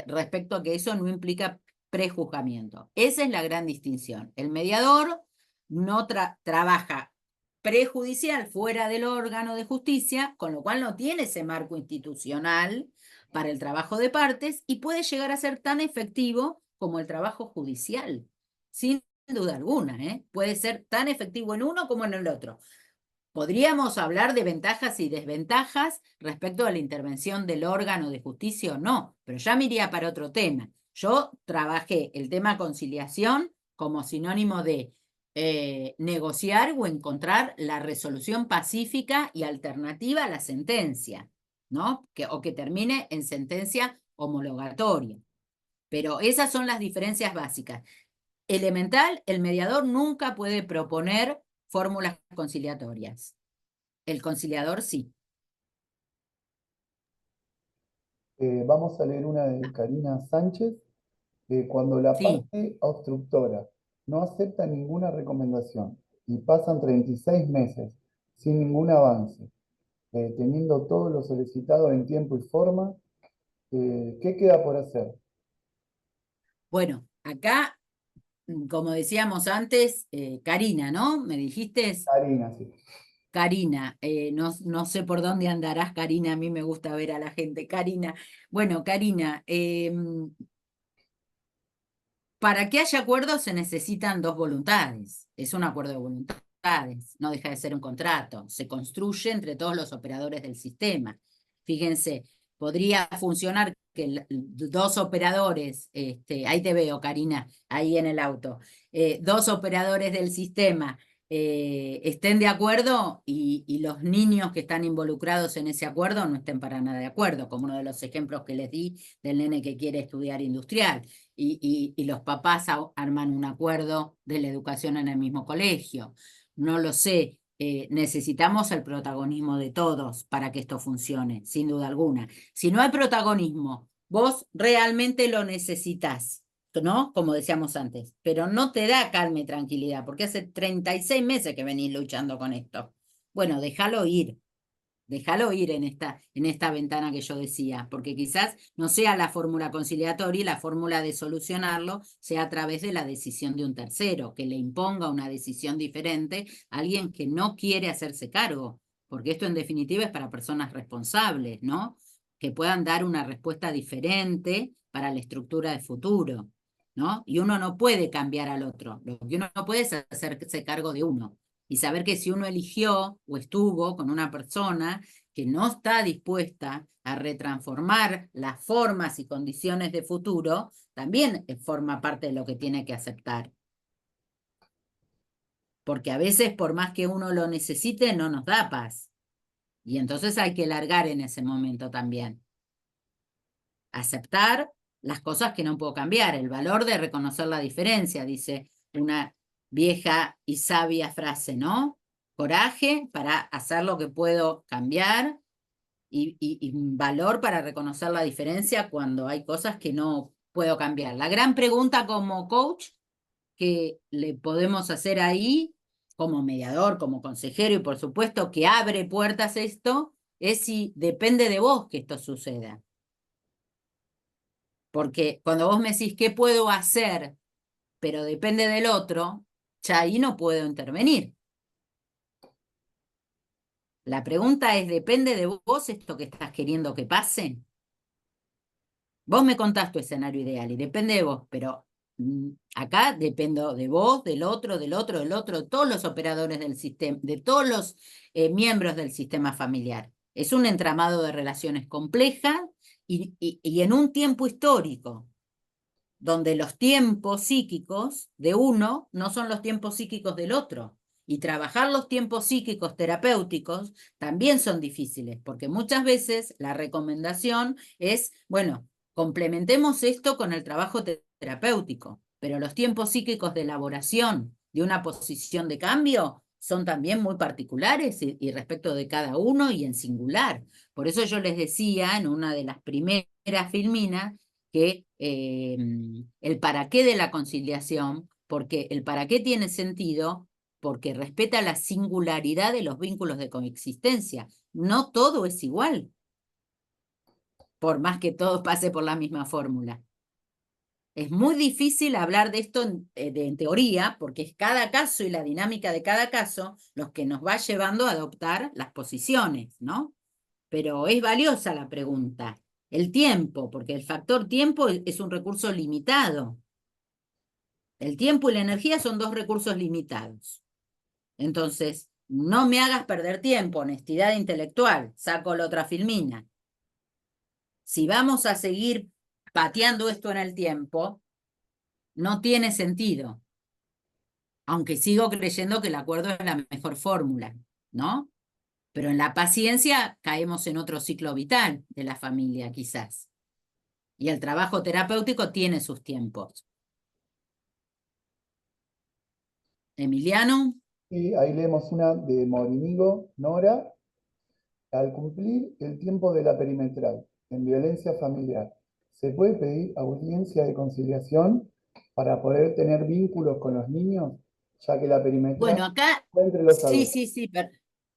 [SPEAKER 3] respecto a que eso no implica prejuzgamiento. Esa es la gran distinción. El mediador no trabaja prejudicial fuera del órgano de justicia, con lo cual no tiene ese marco institucional para el trabajo de partes y puede llegar a ser tan efectivo como el trabajo judicial, sin duda alguna, ¿eh? Puede ser tan efectivo en uno como en el otro. ¿Podríamos hablar de ventajas y desventajas respecto a la intervención del órgano de justicia o no? Pero ya me iría para otro tema. Yo trabajé el tema conciliación como sinónimo de negociar o encontrar la resolución pacífica y alternativa a la sentencia, ¿no? O que termine en sentencia homologatoria. Pero esas son las diferencias básicas. Elemental, el mediador nunca puede proponer fórmulas conciliatorias. El conciliador sí.
[SPEAKER 4] Vamos a leer una de Karina Sánchez. Cuando la
[SPEAKER 3] Sí.
[SPEAKER 4] parte obstructora no acepta ninguna recomendación y pasan 36 meses sin ningún avance, teniendo todo lo solicitado en tiempo y forma, ¿qué queda por hacer?
[SPEAKER 3] Bueno, acá, como decíamos antes, Karina, ¿no? ¿Me dijiste?
[SPEAKER 4] Karina, sí.
[SPEAKER 3] Karina, no sé por dónde andarás, Karina, a mí me gusta ver a la gente. Karina, bueno, Karina, para que haya acuerdo se necesitan dos voluntades. Es un acuerdo de voluntades, no deja de ser un contrato. Se construye entre todos los operadores del sistema. Fíjense, podría funcionar que dos operadores, ahí te veo, Karina, ahí en el auto, dos operadores del sistema estén de acuerdo y los niños que están involucrados en ese acuerdo no estén para nada de acuerdo, como uno de los ejemplos que les di del nene que quiere estudiar industrial. Y los papás arman un acuerdo de la educación en el mismo colegio. No lo sé, necesitamos el protagonismo de todos para que esto funcione, sin duda alguna. Si no hay protagonismo, vos realmente lo necesitas, ¿no? Como decíamos antes, pero no te da calma y tranquilidad, porque hace 36 meses que venís luchando con esto. Bueno, déjalo ir en esta ventana que yo decía, porque quizás no sea la fórmula conciliatoria y la fórmula de solucionarlo sea a través de la decisión de un tercero, que le imponga una decisión diferente a alguien que no quiere hacerse cargo, porque esto en definitiva es para personas responsables, ¿no? Que puedan dar una respuesta diferente para la estructura de futuro, ¿no? Y uno no puede cambiar al otro, lo que uno no puede es hacerse cargo de uno. Y saber que si uno eligió o estuvo con una persona que no está dispuesta a retransformar las formas y condiciones de futuro, también forma parte de lo que tiene que aceptar. Porque a veces, por más que uno lo necesite, no nos da paz. Y entonces hay que largar en ese momento también. Aceptar las cosas que no puedo cambiar, el valor de reconocer la diferencia, dice una vieja y sabia frase, ¿no? Coraje para hacer lo que puedo cambiar y valor para reconocer la diferencia cuando hay cosas que no puedo cambiar. La gran pregunta como coach que le podemos hacer ahí, como mediador, como consejero y por supuesto que abre puertas esto, es si depende de vos que esto suceda. Porque cuando vos me decís qué puedo hacer, pero depende del otro, ya ahí no puedo intervenir. La pregunta es, ¿depende de vos esto que estás queriendo que pase? Vos me contás tu escenario ideal y depende de vos, pero acá dependo de vos, del otro, del otro, del otro, de todos los operadores del sistema, de todos los miembros del sistema familiar. Es un entramado de relaciones complejas y en un tiempo histórico, donde los tiempos psíquicos de uno no son los tiempos psíquicos del otro. Y trabajar los tiempos psíquicos terapéuticos también son difíciles, porque muchas veces la recomendación es, bueno, complementemos esto con el trabajo terapéutico, pero los tiempos psíquicos de elaboración de una posición de cambio son también muy particulares y respecto de cada uno y en singular. Por eso yo les decía en una de las primeras filminas que el para qué de la conciliación, porque el para qué tiene sentido, porque respeta la singularidad de los vínculos de coexistencia. No todo es igual, por más que todo pase por la misma fórmula. Es muy difícil hablar de esto en teoría, porque es cada caso y la dinámica de cada caso los que nos va llevando a adoptar las posiciones, ¿no? Pero es valiosa la pregunta. El tiempo, porque el factor tiempo es un recurso limitado. El tiempo y la energía son dos recursos limitados. Entonces, no me hagas perder tiempo, honestidad intelectual, saco la otra filmina. Si vamos a seguir pateando esto en el tiempo, no tiene sentido. Aunque sigo creyendo que el acuerdo es la mejor fórmula, ¿no? Pero en la paciencia caemos en otro ciclo vital de la familia, quizás. Y el trabajo terapéutico tiene sus tiempos. Emiliano.
[SPEAKER 4] Y ahí leemos una de Morinigo, Nora. Al cumplir el tiempo de la perimetral en violencia familiar, ¿se puede pedir audiencia de conciliación para poder tener vínculos con los niños? Ya que la perimetral
[SPEAKER 3] Bueno, acá,
[SPEAKER 4] está entre los
[SPEAKER 3] sí,
[SPEAKER 4] adultos.
[SPEAKER 3] sí, sí,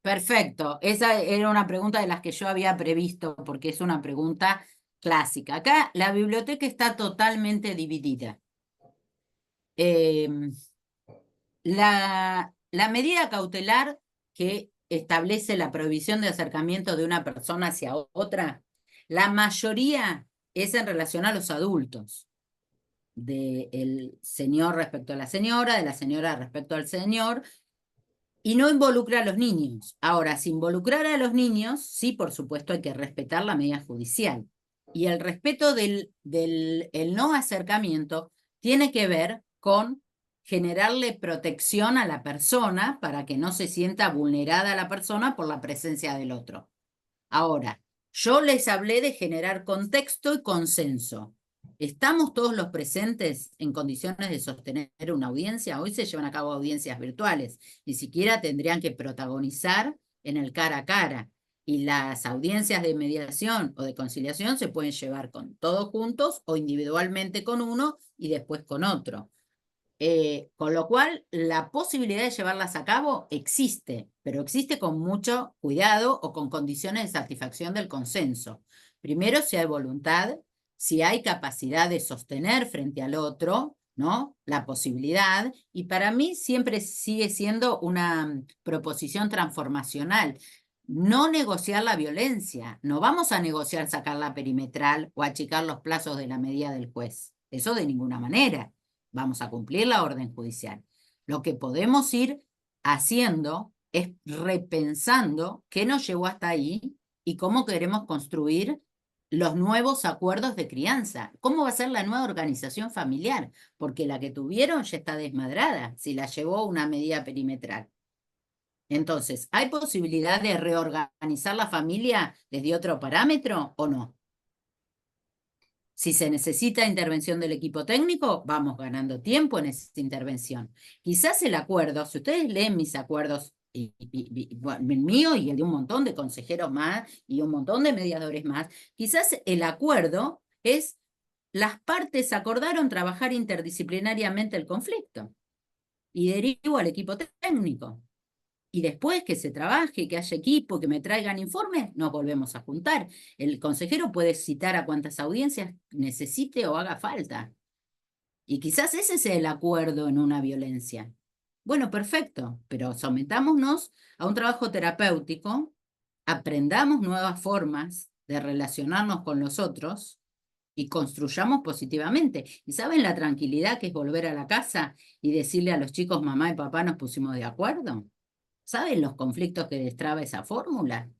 [SPEAKER 3] perfecto. Esa era una pregunta de las que yo había previsto, porque es una pregunta clásica. Acá la biblioteca está totalmente dividida. La medida cautelar que establece la prohibición de acercamiento de una persona hacia otra, la mayoría es en relación a los adultos, del señor respecto a la señora, de la señora respecto al señor, y no involucra a los niños. Ahora, si involucrar a los niños, sí, por supuesto, hay que respetar la medida judicial. Y el respeto del el no acercamiento tiene que ver con generarle protección a la persona para que no se sienta vulnerada a la persona por la presencia del otro. Ahora, yo les hablé de generar contexto y consenso. ¿Estamos todos los presentes en condiciones de sostener una audiencia? Hoy se llevan a cabo audiencias virtuales, ni siquiera tendrían que protagonizar en el cara a cara. Y las audiencias de mediación o de conciliación se pueden llevar con todos juntos o individualmente con uno y después con otro. Con lo cual, la posibilidad de llevarlas a cabo existe, pero existe con mucho cuidado o con condiciones de satisfacción del consenso. Primero, si hay voluntad, si hay capacidad de sostener frente al otro, ¿no? La posibilidad, y para mí siempre sigue siendo una proposición transformacional. No negociar la violencia, no vamos a negociar sacar la perimetral o achicar los plazos de la medida del juez, eso de ninguna manera. Vamos a cumplir la orden judicial. Lo que podemos ir haciendo es repensando qué nos llevó hasta ahí y cómo queremos construir los nuevos acuerdos de crianza. ¿Cómo va a ser la nueva organización familiar? Porque la que tuvieron ya está desmadrada, si la llevó una medida perimetral. Entonces, ¿hay posibilidad de reorganizar la familia desde otro parámetro o no? Si se necesita intervención del equipo técnico, vamos ganando tiempo en esa intervención. Quizás el acuerdo, si ustedes leen mis acuerdos, bueno, el mío y el de un montón de consejeros más y un montón de mediadores más, quizás el acuerdo es las partes acordaron trabajar interdisciplinariamente el conflicto y derivo al equipo técnico. Y después que se trabaje, que haya equipo, que me traigan informes, nos volvemos a juntar. El consejero puede citar a cuantas audiencias necesite o haga falta. Y quizás ese sea el acuerdo en una violencia. Bueno, perfecto, pero sometámonos a un trabajo terapéutico, aprendamos nuevas formas de relacionarnos con los otros y construyamos positivamente. ¿Y saben la tranquilidad que es volver a la casa y decirle a los chicos, mamá y papá nos pusimos de acuerdo? ¿Saben los conflictos que destraba esa fórmula?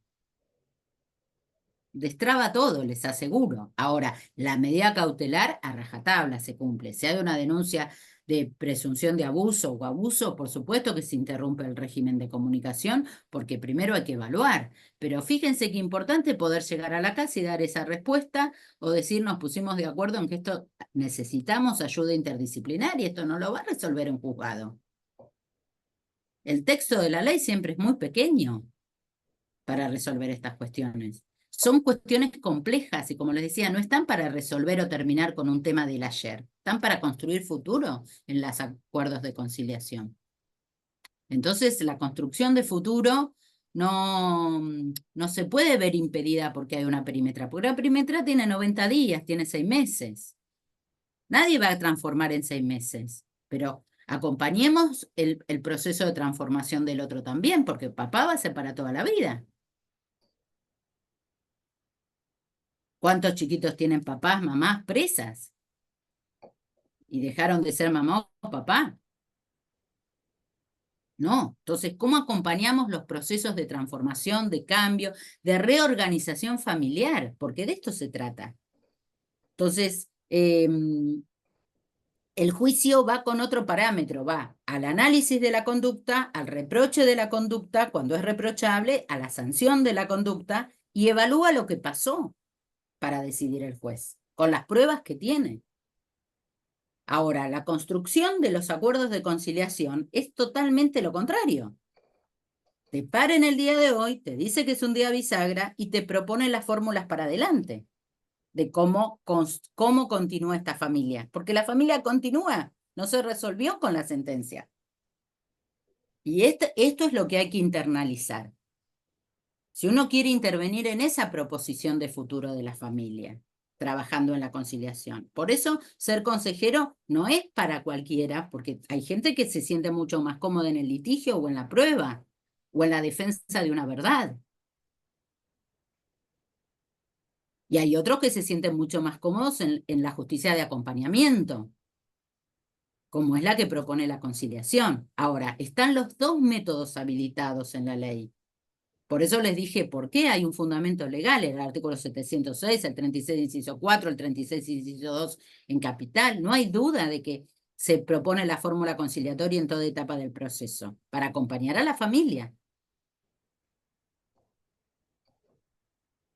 [SPEAKER 3] Destraba todo, les aseguro. Ahora, la medida cautelar a rajatabla se cumple. Si hay una denuncia de presunción de abuso o abuso, por supuesto que se interrumpe el régimen de comunicación, porque primero hay que evaluar. Pero fíjense qué importante poder llegar a la casa y dar esa respuesta, o decir nos pusimos de acuerdo en que esto necesitamos ayuda interdisciplinaria, esto no lo va a resolver un juzgado. El texto de la ley siempre es muy pequeño para resolver estas cuestiones. Son cuestiones complejas y, como les decía, no están para resolver o terminar con un tema del ayer, están para construir futuro en los acuerdos de conciliación. Entonces, la construcción de futuro no se puede ver impedida porque hay una perimetral, porque la perimetral tiene 90 días, tiene 6 meses. Nadie va a transformar en 6 meses, pero acompañemos el proceso de transformación del otro también, porque papá va a ser para toda la vida. ¿Cuántos chiquitos tienen papás, mamás presas? ¿Y dejaron de ser mamá o papá? No. Entonces, ¿cómo acompañamos los procesos de transformación, de cambio, de reorganización familiar? Porque de esto se trata. Entonces, el juicio va con otro parámetro, va al análisis de la conducta, al reproche de la conducta, cuando es reprochable, a la sanción de la conducta, y evalúa lo que pasó para decidir el juez, con las pruebas que tiene. Ahora, la construcción de los acuerdos de conciliación es totalmente lo contrario. Te para en el día de hoy, te dice que es un día bisagra y te propone las fórmulas para adelante de cómo continúa esta familia. Porque la familia continúa, no se resolvió con la sentencia. Y esto es lo que hay que internalizar. Si uno quiere intervenir en esa proposición de futuro de la familia, trabajando en la conciliación. Por eso, ser consejero no es para cualquiera, porque hay gente que se siente mucho más cómoda en el litigio o en la prueba, o en la defensa de una verdad. Y hay otros que se sienten mucho más cómodos en la justicia de acompañamiento, como es la que propone la conciliación. Ahora, están los dos métodos habilitados en la ley. Por eso les dije, ¿por qué hay un fundamento legal? El artículo 706, el 36, inciso 4, el 36, inciso 2 en capital. No hay duda de que se propone la fórmula conciliatoria en toda etapa del proceso, para acompañar a la familia.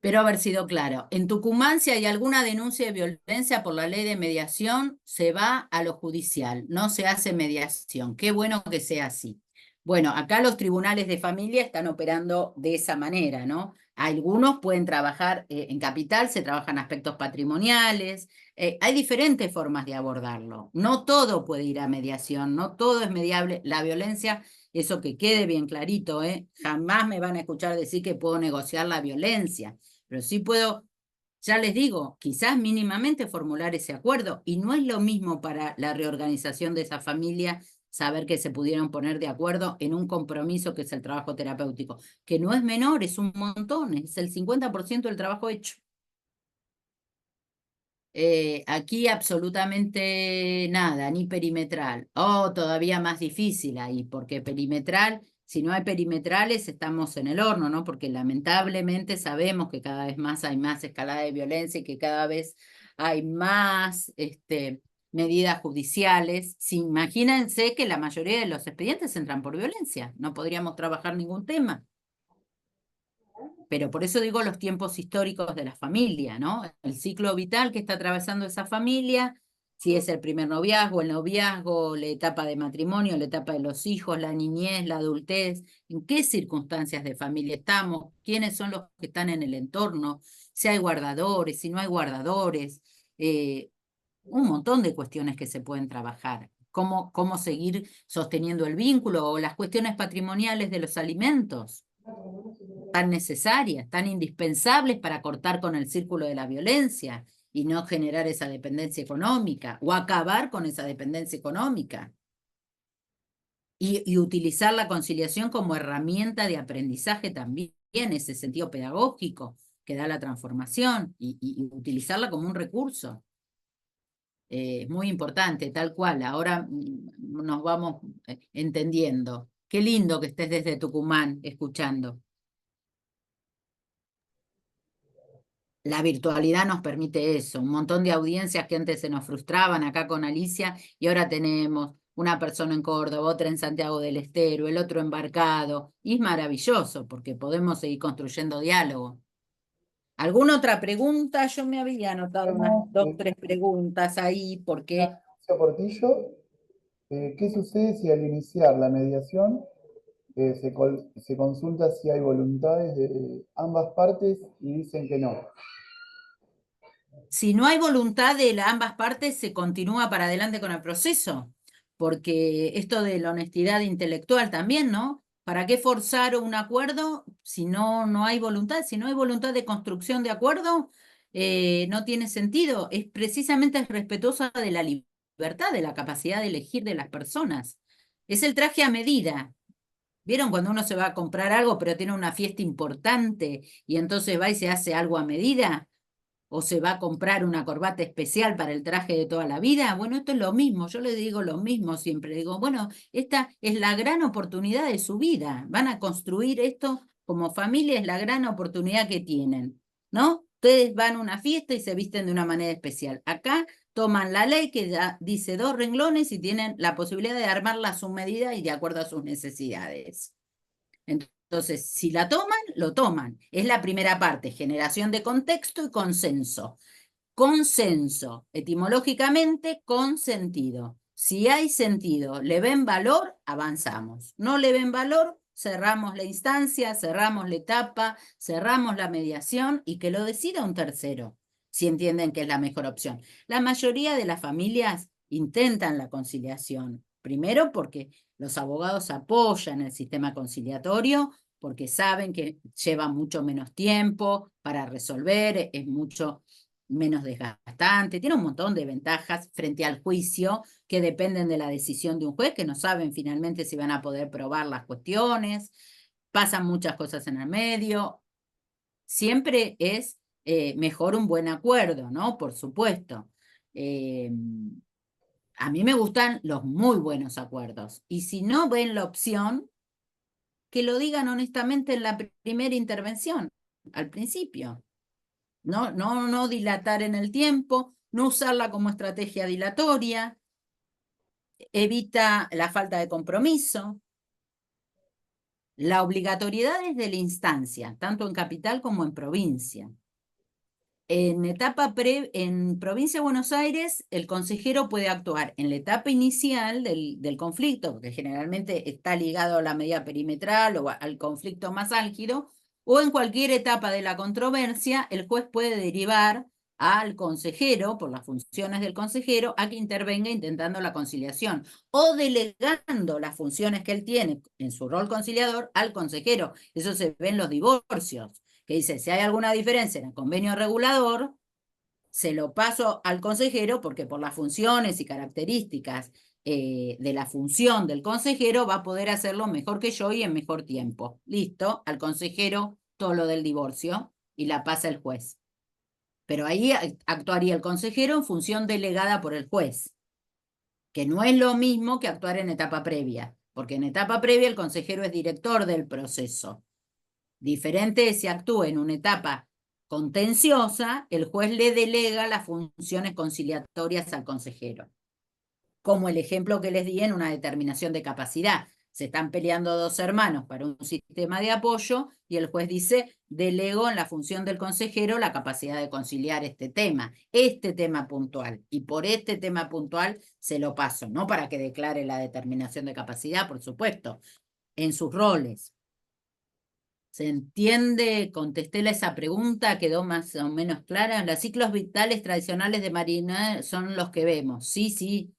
[SPEAKER 3] Espero haber sido claro. En Tucumán, si hay alguna denuncia de violencia por la ley de mediación, se va a lo judicial, no se hace mediación. Qué bueno que sea así. Bueno, acá los tribunales de familia están operando de esa manera, ¿no? Algunos pueden trabajar en capital, se trabajan aspectos patrimoniales, hay diferentes formas de abordarlo. No todo puede ir a mediación, no todo es mediable. La violencia, eso que quede bien clarito, jamás me van a escuchar decir que puedo negociar la violencia. Pero sí puedo, ya les digo, quizás mínimamente formular ese acuerdo. Y no es lo mismo para la reorganización de esa familia saber que se pudieron poner de acuerdo en un compromiso que es el trabajo terapéutico, que no es menor, es un montón, es el 50% del trabajo hecho. Aquí absolutamente nada, ni perimetral. Todavía más difícil ahí, porque perimetral, si no hay perimetrales, estamos en el horno, ¿no? Porque lamentablemente sabemos que cada vez más hay más escalada de violencia y que cada vez hay más medidas judiciales. Imagínense que la mayoría de los expedientes entran por violencia, no podríamos trabajar ningún tema. Pero por eso digo los tiempos históricos de la familia, ¿no? El ciclo vital que está atravesando esa familia, si es el primer noviazgo, el noviazgo, la etapa de matrimonio, la etapa de los hijos, la niñez, la adultez, en qué circunstancias de familia estamos, quiénes son los que están en el entorno, si hay guardadores, si no hay guardadores, un montón de cuestiones que se pueden trabajar. Cómo seguir sosteniendo el vínculo o las cuestiones patrimoniales de los alimentos tan necesarias, tan indispensables para cortar con el círculo de la violencia y no generar esa dependencia económica o acabar con esa dependencia económica. Y utilizar la conciliación como herramienta de aprendizaje también, ese sentido pedagógico que da la transformación y utilizarla como un recurso. Es muy importante, tal cual. Ahora nos vamos entendiendo. Qué lindo que estés desde Tucumán escuchando. La virtualidad nos permite eso, un montón de audiencias que antes se nos frustraban acá con Alicia y ahora tenemos una persona en Córdoba, otra en Santiago del Estero, el otro embarcado, y es maravilloso porque podemos seguir construyendo diálogo. ¿Alguna otra pregunta? Yo me había anotado unas
[SPEAKER 4] Tenemos,
[SPEAKER 3] 2, 3 preguntas ahí porque
[SPEAKER 4] Ignacio Portillo, ¿qué sucede si al iniciar la mediación se consulta si hay voluntades de ambas partes y dicen que no?
[SPEAKER 3] si no hay voluntad de ambas partes, se continúa para adelante con el proceso, porque esto de la honestidad intelectual también, ¿no? ¿Para qué forzar un acuerdo si no hay voluntad? Si no hay voluntad de construcción de acuerdo, no tiene sentido. Es precisamente respetuosa de la libertad, de la capacidad de elegir de las personas. Es el traje a medida. ¿Vieron cuando uno se va a comprar algo, pero tiene una fiesta importante y entonces va y se hace algo a medida? ¿O se va a comprar una corbata especial para el traje de toda la vida? Bueno, esto es lo mismo, yo le digo lo mismo siempre. Digo, bueno, esta es la gran oportunidad de su vida. Van a construir esto como familia, es la gran oportunidad que tienen, ¿no? Ustedes van a una fiesta y se visten de una manera especial. Acá toman la ley que dice 2 renglones y tienen la posibilidad de armarla a su medida y de acuerdo a sus necesidades. Entonces, si la toman, lo toman. Es la primera parte, generación de contexto y consenso. Consenso, etimológicamente, con sentido. Si hay sentido, le ven valor, avanzamos. No le ven valor, cerramos la instancia, cerramos la etapa, cerramos la mediación y que lo decida un tercero, si entienden que es la mejor opción. La mayoría de las familias intentan la conciliación. Primero porque los abogados apoyan el sistema conciliatorio, porque saben que lleva mucho menos tiempo para resolver, es mucho menos desgastante, tiene un montón de ventajas frente al juicio que dependen de la decisión de un juez, que no saben finalmente si van a poder probar las cuestiones, pasan muchas cosas en el medio. Siempre es mejor un buen acuerdo, ¿no? Por supuesto. A mí me gustan los muy buenos acuerdos. Y si no ven la opción, que lo digan honestamente en la primera intervención, al principio. No dilatar en el tiempo, no usarla como estrategia dilatoria, evita la falta de compromiso. La obligatoriedad es de la instancia, tanto en capital como en provincia. En provincia de Buenos Aires, el consejero puede actuar en la etapa inicial del conflicto, que generalmente está ligado a la medida perimetral o al conflicto más álgido, o en cualquier etapa de la controversia, el juez puede derivar al consejero, por las funciones del consejero, a que intervenga intentando la conciliación o delegando las funciones que él tiene en su rol conciliador al consejero. Eso se ve en los divorcios, que dice, si hay alguna diferencia en el convenio regulador, se lo paso al consejero porque por las funciones y características de la función del consejero va a poder hacerlo mejor que yo y en mejor tiempo. Listo, al consejero todo lo del divorcio y la pasa el juez. Pero ahí actuaría el consejero en función delegada por el juez, que no es lo mismo que actuar en etapa previa, porque en etapa previa el consejero es director del proceso. Diferente es si actúa en una etapa contenciosa, el juez le delega las funciones conciliatorias al consejero. Como el ejemplo que les di en una determinación de capacidad. Se están peleando 2 hermanos para un sistema de apoyo y el juez dice, delego en la función del consejero la capacidad de conciliar este tema puntual. Y por este tema puntual se lo paso, no para que declare la determinación de capacidad, por supuesto, en sus roles. ¿Se entiende? Contesté esa pregunta, quedó más o menos clara. Los ciclos vitales tradicionales de Marina son los que vemos. Sí, sí.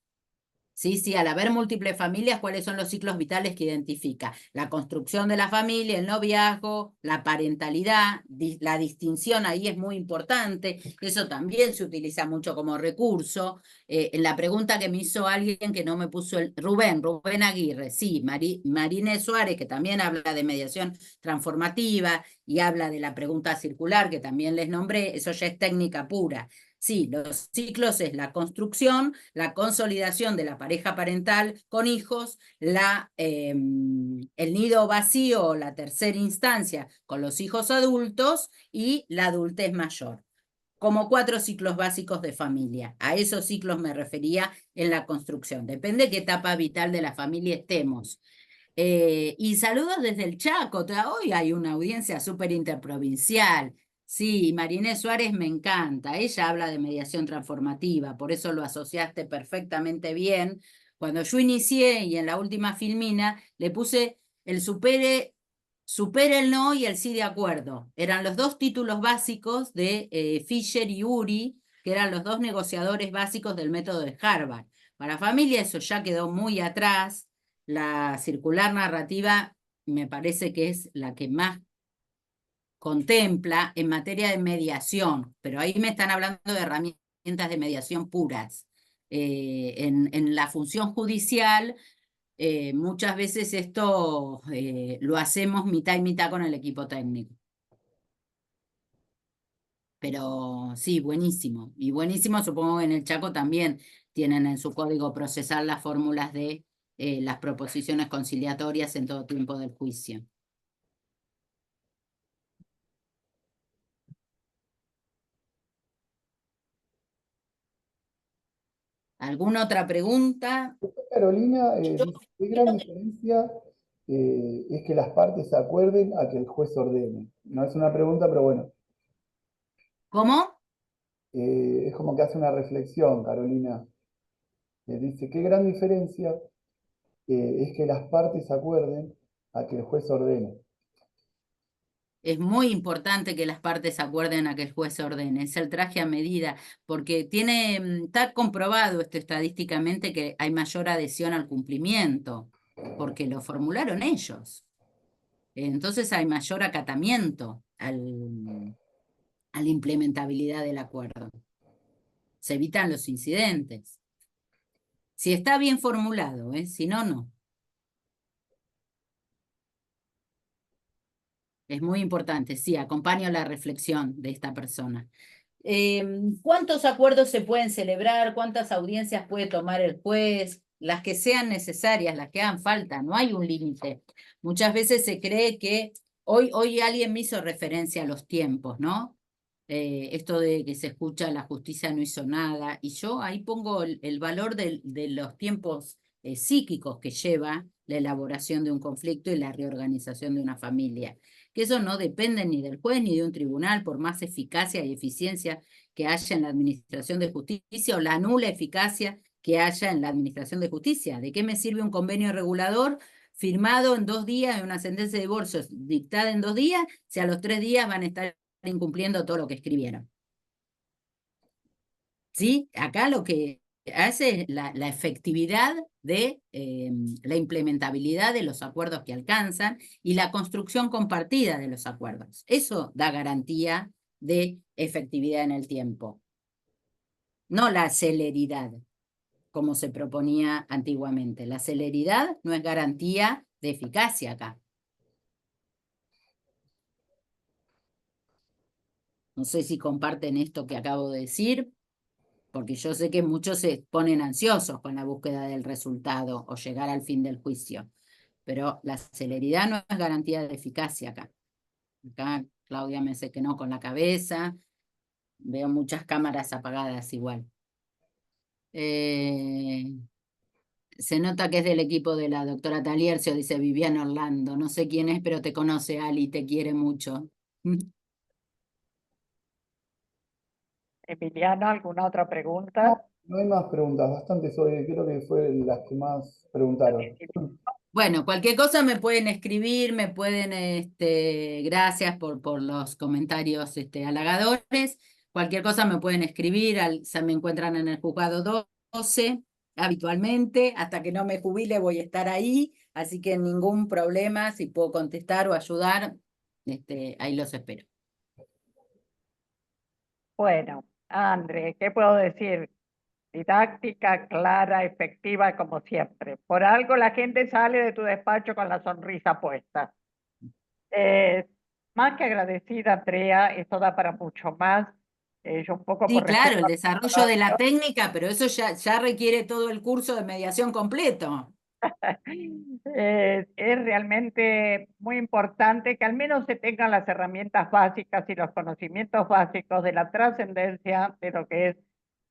[SPEAKER 3] Sí, sí, al haber múltiples familias, ¿cuáles son los ciclos vitales que identifica? La construcción de la familia, el noviazgo, la parentalidad, la distinción ahí es muy importante. Eso también se utiliza mucho como recurso. En la pregunta que me hizo alguien que no me puso Rubén Aguirre, sí, Marine Suárez, que también habla de mediación transformativa y habla de la pregunta circular, que también les nombré, eso ya es técnica pura. Sí, los ciclos es la construcción, la consolidación de la pareja parental con hijos, el nido vacío, la tercera instancia con los hijos adultos y la adultez mayor. como 4 ciclos básicos de familia. A esos ciclos me refería en la construcción. Depende de qué etapa vital de la familia estemos. Y saludos desde el Chaco. Hoy hay una audiencia súper interprovincial. Sí, Marinés Suárez me encanta. Ella habla de mediación transformativa, por eso lo asociaste perfectamente bien. Cuando yo inicié y en la última filmina le puse el supere el no y el sí de acuerdo. Eran los 2 títulos básicos de Fisher y Uri, que eran los 2 negociadores básicos del método de Harvard. Para familia eso ya quedó muy atrás. La circular narrativa me parece que es la que más contempla en materia de mediación, pero ahí me están hablando de herramientas de mediación puras. En la función judicial, muchas veces esto lo hacemos mitad y mitad con el equipo técnico. Pero sí, buenísimo. Y buenísimo, supongo que en el Chaco también tienen en su código procesal las fórmulas de las proposiciones conciliatorias en todo tiempo del juicio. ¿Alguna otra pregunta?
[SPEAKER 4] Carolina
[SPEAKER 3] Yo
[SPEAKER 4] dice, ¿qué gran diferencia es que las partes se acuerden a que el juez ordene? No es una pregunta, pero bueno,
[SPEAKER 3] ¿Cómo?
[SPEAKER 4] es como que hace una reflexión, Carolina. Dice, ¿qué gran diferencia es que las partes se acuerden a que el juez ordene?
[SPEAKER 3] Es muy importante que las partes acuerden a que el juez ordene. Es el traje a medida, porque está comprobado esto estadísticamente que hay mayor adhesión al cumplimiento, porque lo formularon ellos. Entonces hay mayor acatamiento a la implementabilidad del acuerdo. Se evitan los incidentes. Si está bien formulado, si no, no. Es muy importante, sí, acompaño la reflexión de esta persona. ¿Cuántos acuerdos se pueden celebrar? ¿Cuántas audiencias puede tomar el juez? Las que sean necesarias, las que hagan falta, no hay un límite. Muchas veces se cree que hoy alguien me hizo referencia a los tiempos, ¿no? Esto de que se escucha la justicia no hizo nada, y yo ahí pongo el valor de los tiempos psíquicos que lleva la elaboración de un conflicto y la reorganización de una familia, que eso no depende ni del juez ni de un tribunal, por más eficacia y eficiencia que haya en la administración de justicia o la nula eficacia que haya en la administración de justicia. ¿De qué me sirve un convenio regulador firmado en 2 días, en una sentencia de divorcio dictada en 2 días, si a los 3 días van a estar incumpliendo todo lo que escribieron? ¿Sí? Acá lo que hace es la efectividad de la implementabilidad de los acuerdos que alcanzan y la construcción compartida de los acuerdos. Eso da garantía de efectividad en el tiempo, no la celeridad, como se proponía antiguamente. La celeridad no es garantía de eficacia acá. No sé si comparten esto que acabo de decir, porque yo sé que muchos se ponen ansiosos con la búsqueda del resultado o llegar al fin del juicio, pero la celeridad no es garantía de eficacia acá. Acá Claudia me dice que no con la cabeza, veo muchas cámaras apagadas igual. Se nota que es del equipo de la doctora Taliercio, dice Viviana Orlando. No sé quién es, pero te conoce, Ali, te quiere mucho.
[SPEAKER 2] Emiliano, ¿alguna otra
[SPEAKER 4] No,
[SPEAKER 2] pregunta?
[SPEAKER 4] no hay más preguntas, bastantes hoy, creo que fue las que más preguntaron.
[SPEAKER 3] Bueno, cualquier cosa me pueden escribir, me pueden, gracias por los comentarios halagadores. Cualquier cosa me pueden escribir, se me encuentran en el juzgado 12 habitualmente, hasta que no me jubile voy a estar ahí, así que ningún problema, si puedo contestar o ayudar, ahí los espero.
[SPEAKER 2] Bueno, André, ¿qué puedo decir? Didáctica, clara, efectiva, como siempre. Por algo la gente sale de tu despacho con la sonrisa puesta. Más que agradecida, Andrea, esto da para mucho más. Yo un poco
[SPEAKER 3] Sí,
[SPEAKER 2] por
[SPEAKER 3] claro,
[SPEAKER 2] respeto
[SPEAKER 3] el
[SPEAKER 2] a tu
[SPEAKER 3] desarrollo de la
[SPEAKER 2] trabajo.
[SPEAKER 3] técnica, pero eso ya requiere todo el curso de mediación completo.
[SPEAKER 2] Es realmente muy importante que al menos se tengan las herramientas básicas y los conocimientos básicos de la trascendencia de lo que es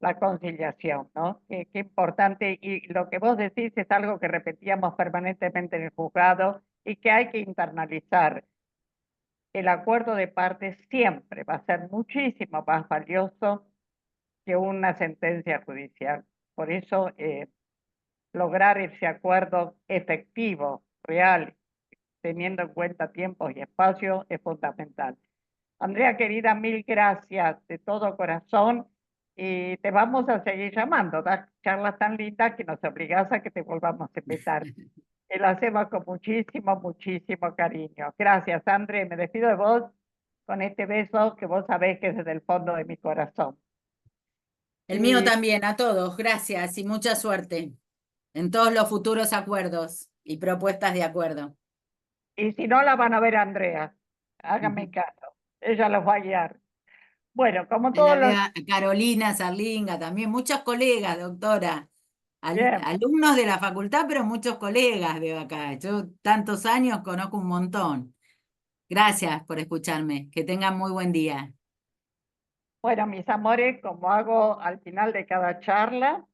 [SPEAKER 2] la conciliación, ¿no? Qué importante, y lo que vos decís es algo que repetíamos permanentemente en el juzgado y que hay que internalizar. El acuerdo de partes siempre va a ser muchísimo más valioso que una sentencia judicial. Por eso, lograr ese acuerdo efectivo, real, teniendo en cuenta tiempos y espacios, es fundamental. Andrea, querida, mil gracias de todo corazón y te vamos a seguir llamando. Das charlas tan lindas que nos obligas a que te volvamos a invitar. Y lo hacemos con muchísimo, muchísimo cariño. Gracias, André. Me despido de vos con este beso que vos sabés que es desde el fondo de mi corazón.
[SPEAKER 3] El mío
[SPEAKER 2] Y,
[SPEAKER 3] también, a todos, gracias y mucha suerte en todos los futuros acuerdos y propuestas de acuerdo.
[SPEAKER 2] y si no, la van a ver a Andrea. Háganme caso. Ella los va a guiar. Bueno, como
[SPEAKER 3] En la
[SPEAKER 2] todos los...
[SPEAKER 3] vida, Carolina Sarlinga, también muchos colegas, doctora,
[SPEAKER 2] Bien.
[SPEAKER 3] alumnos de la facultad, pero muchos colegas veo acá. Yo tantos años conozco un montón. Gracias por escucharme. Que tengan muy buen día.
[SPEAKER 2] Bueno, mis amores, como hago al final de cada charla,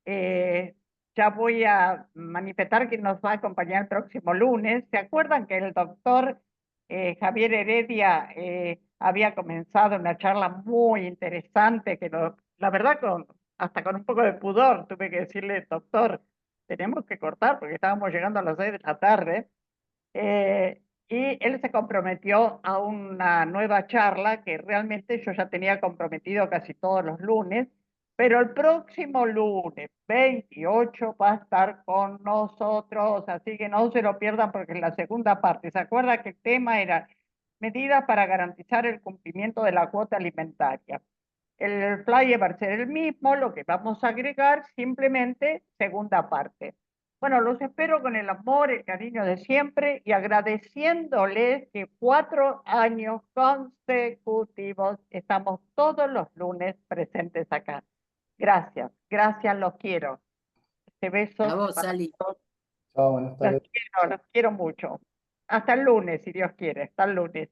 [SPEAKER 2] ya voy a manifestar que nos va a acompañar el próximo lunes. ¿Se acuerdan que el doctor Javier Heredia había comenzado una charla muy interesante, que la verdad hasta con un poco de pudor tuve que decirle, doctor, tenemos que cortar porque estábamos llegando a las 6 de la tarde? Y él se comprometió a una nueva charla que realmente yo ya tenía comprometido casi todos los lunes, pero el próximo lunes 28 va a estar con nosotros, así que no se lo pierdan porque es la segunda parte. ¿Se acuerda que el tema era medidas para garantizar el cumplimiento de la cuota alimentaria? El flyer va a ser el mismo, lo que vamos a agregar simplemente segunda parte. Bueno, los espero con el amor, el cariño de siempre y agradeciéndoles que 4 años consecutivos estamos todos los lunes presentes acá. Gracias, gracias, los quiero. Este
[SPEAKER 3] A
[SPEAKER 2] beso
[SPEAKER 3] vos,
[SPEAKER 2] para
[SPEAKER 3] Sally.
[SPEAKER 2] todos.
[SPEAKER 4] Chao, buenas tardes.
[SPEAKER 2] Los quiero mucho. Hasta el lunes, si Dios quiere. Hasta el lunes.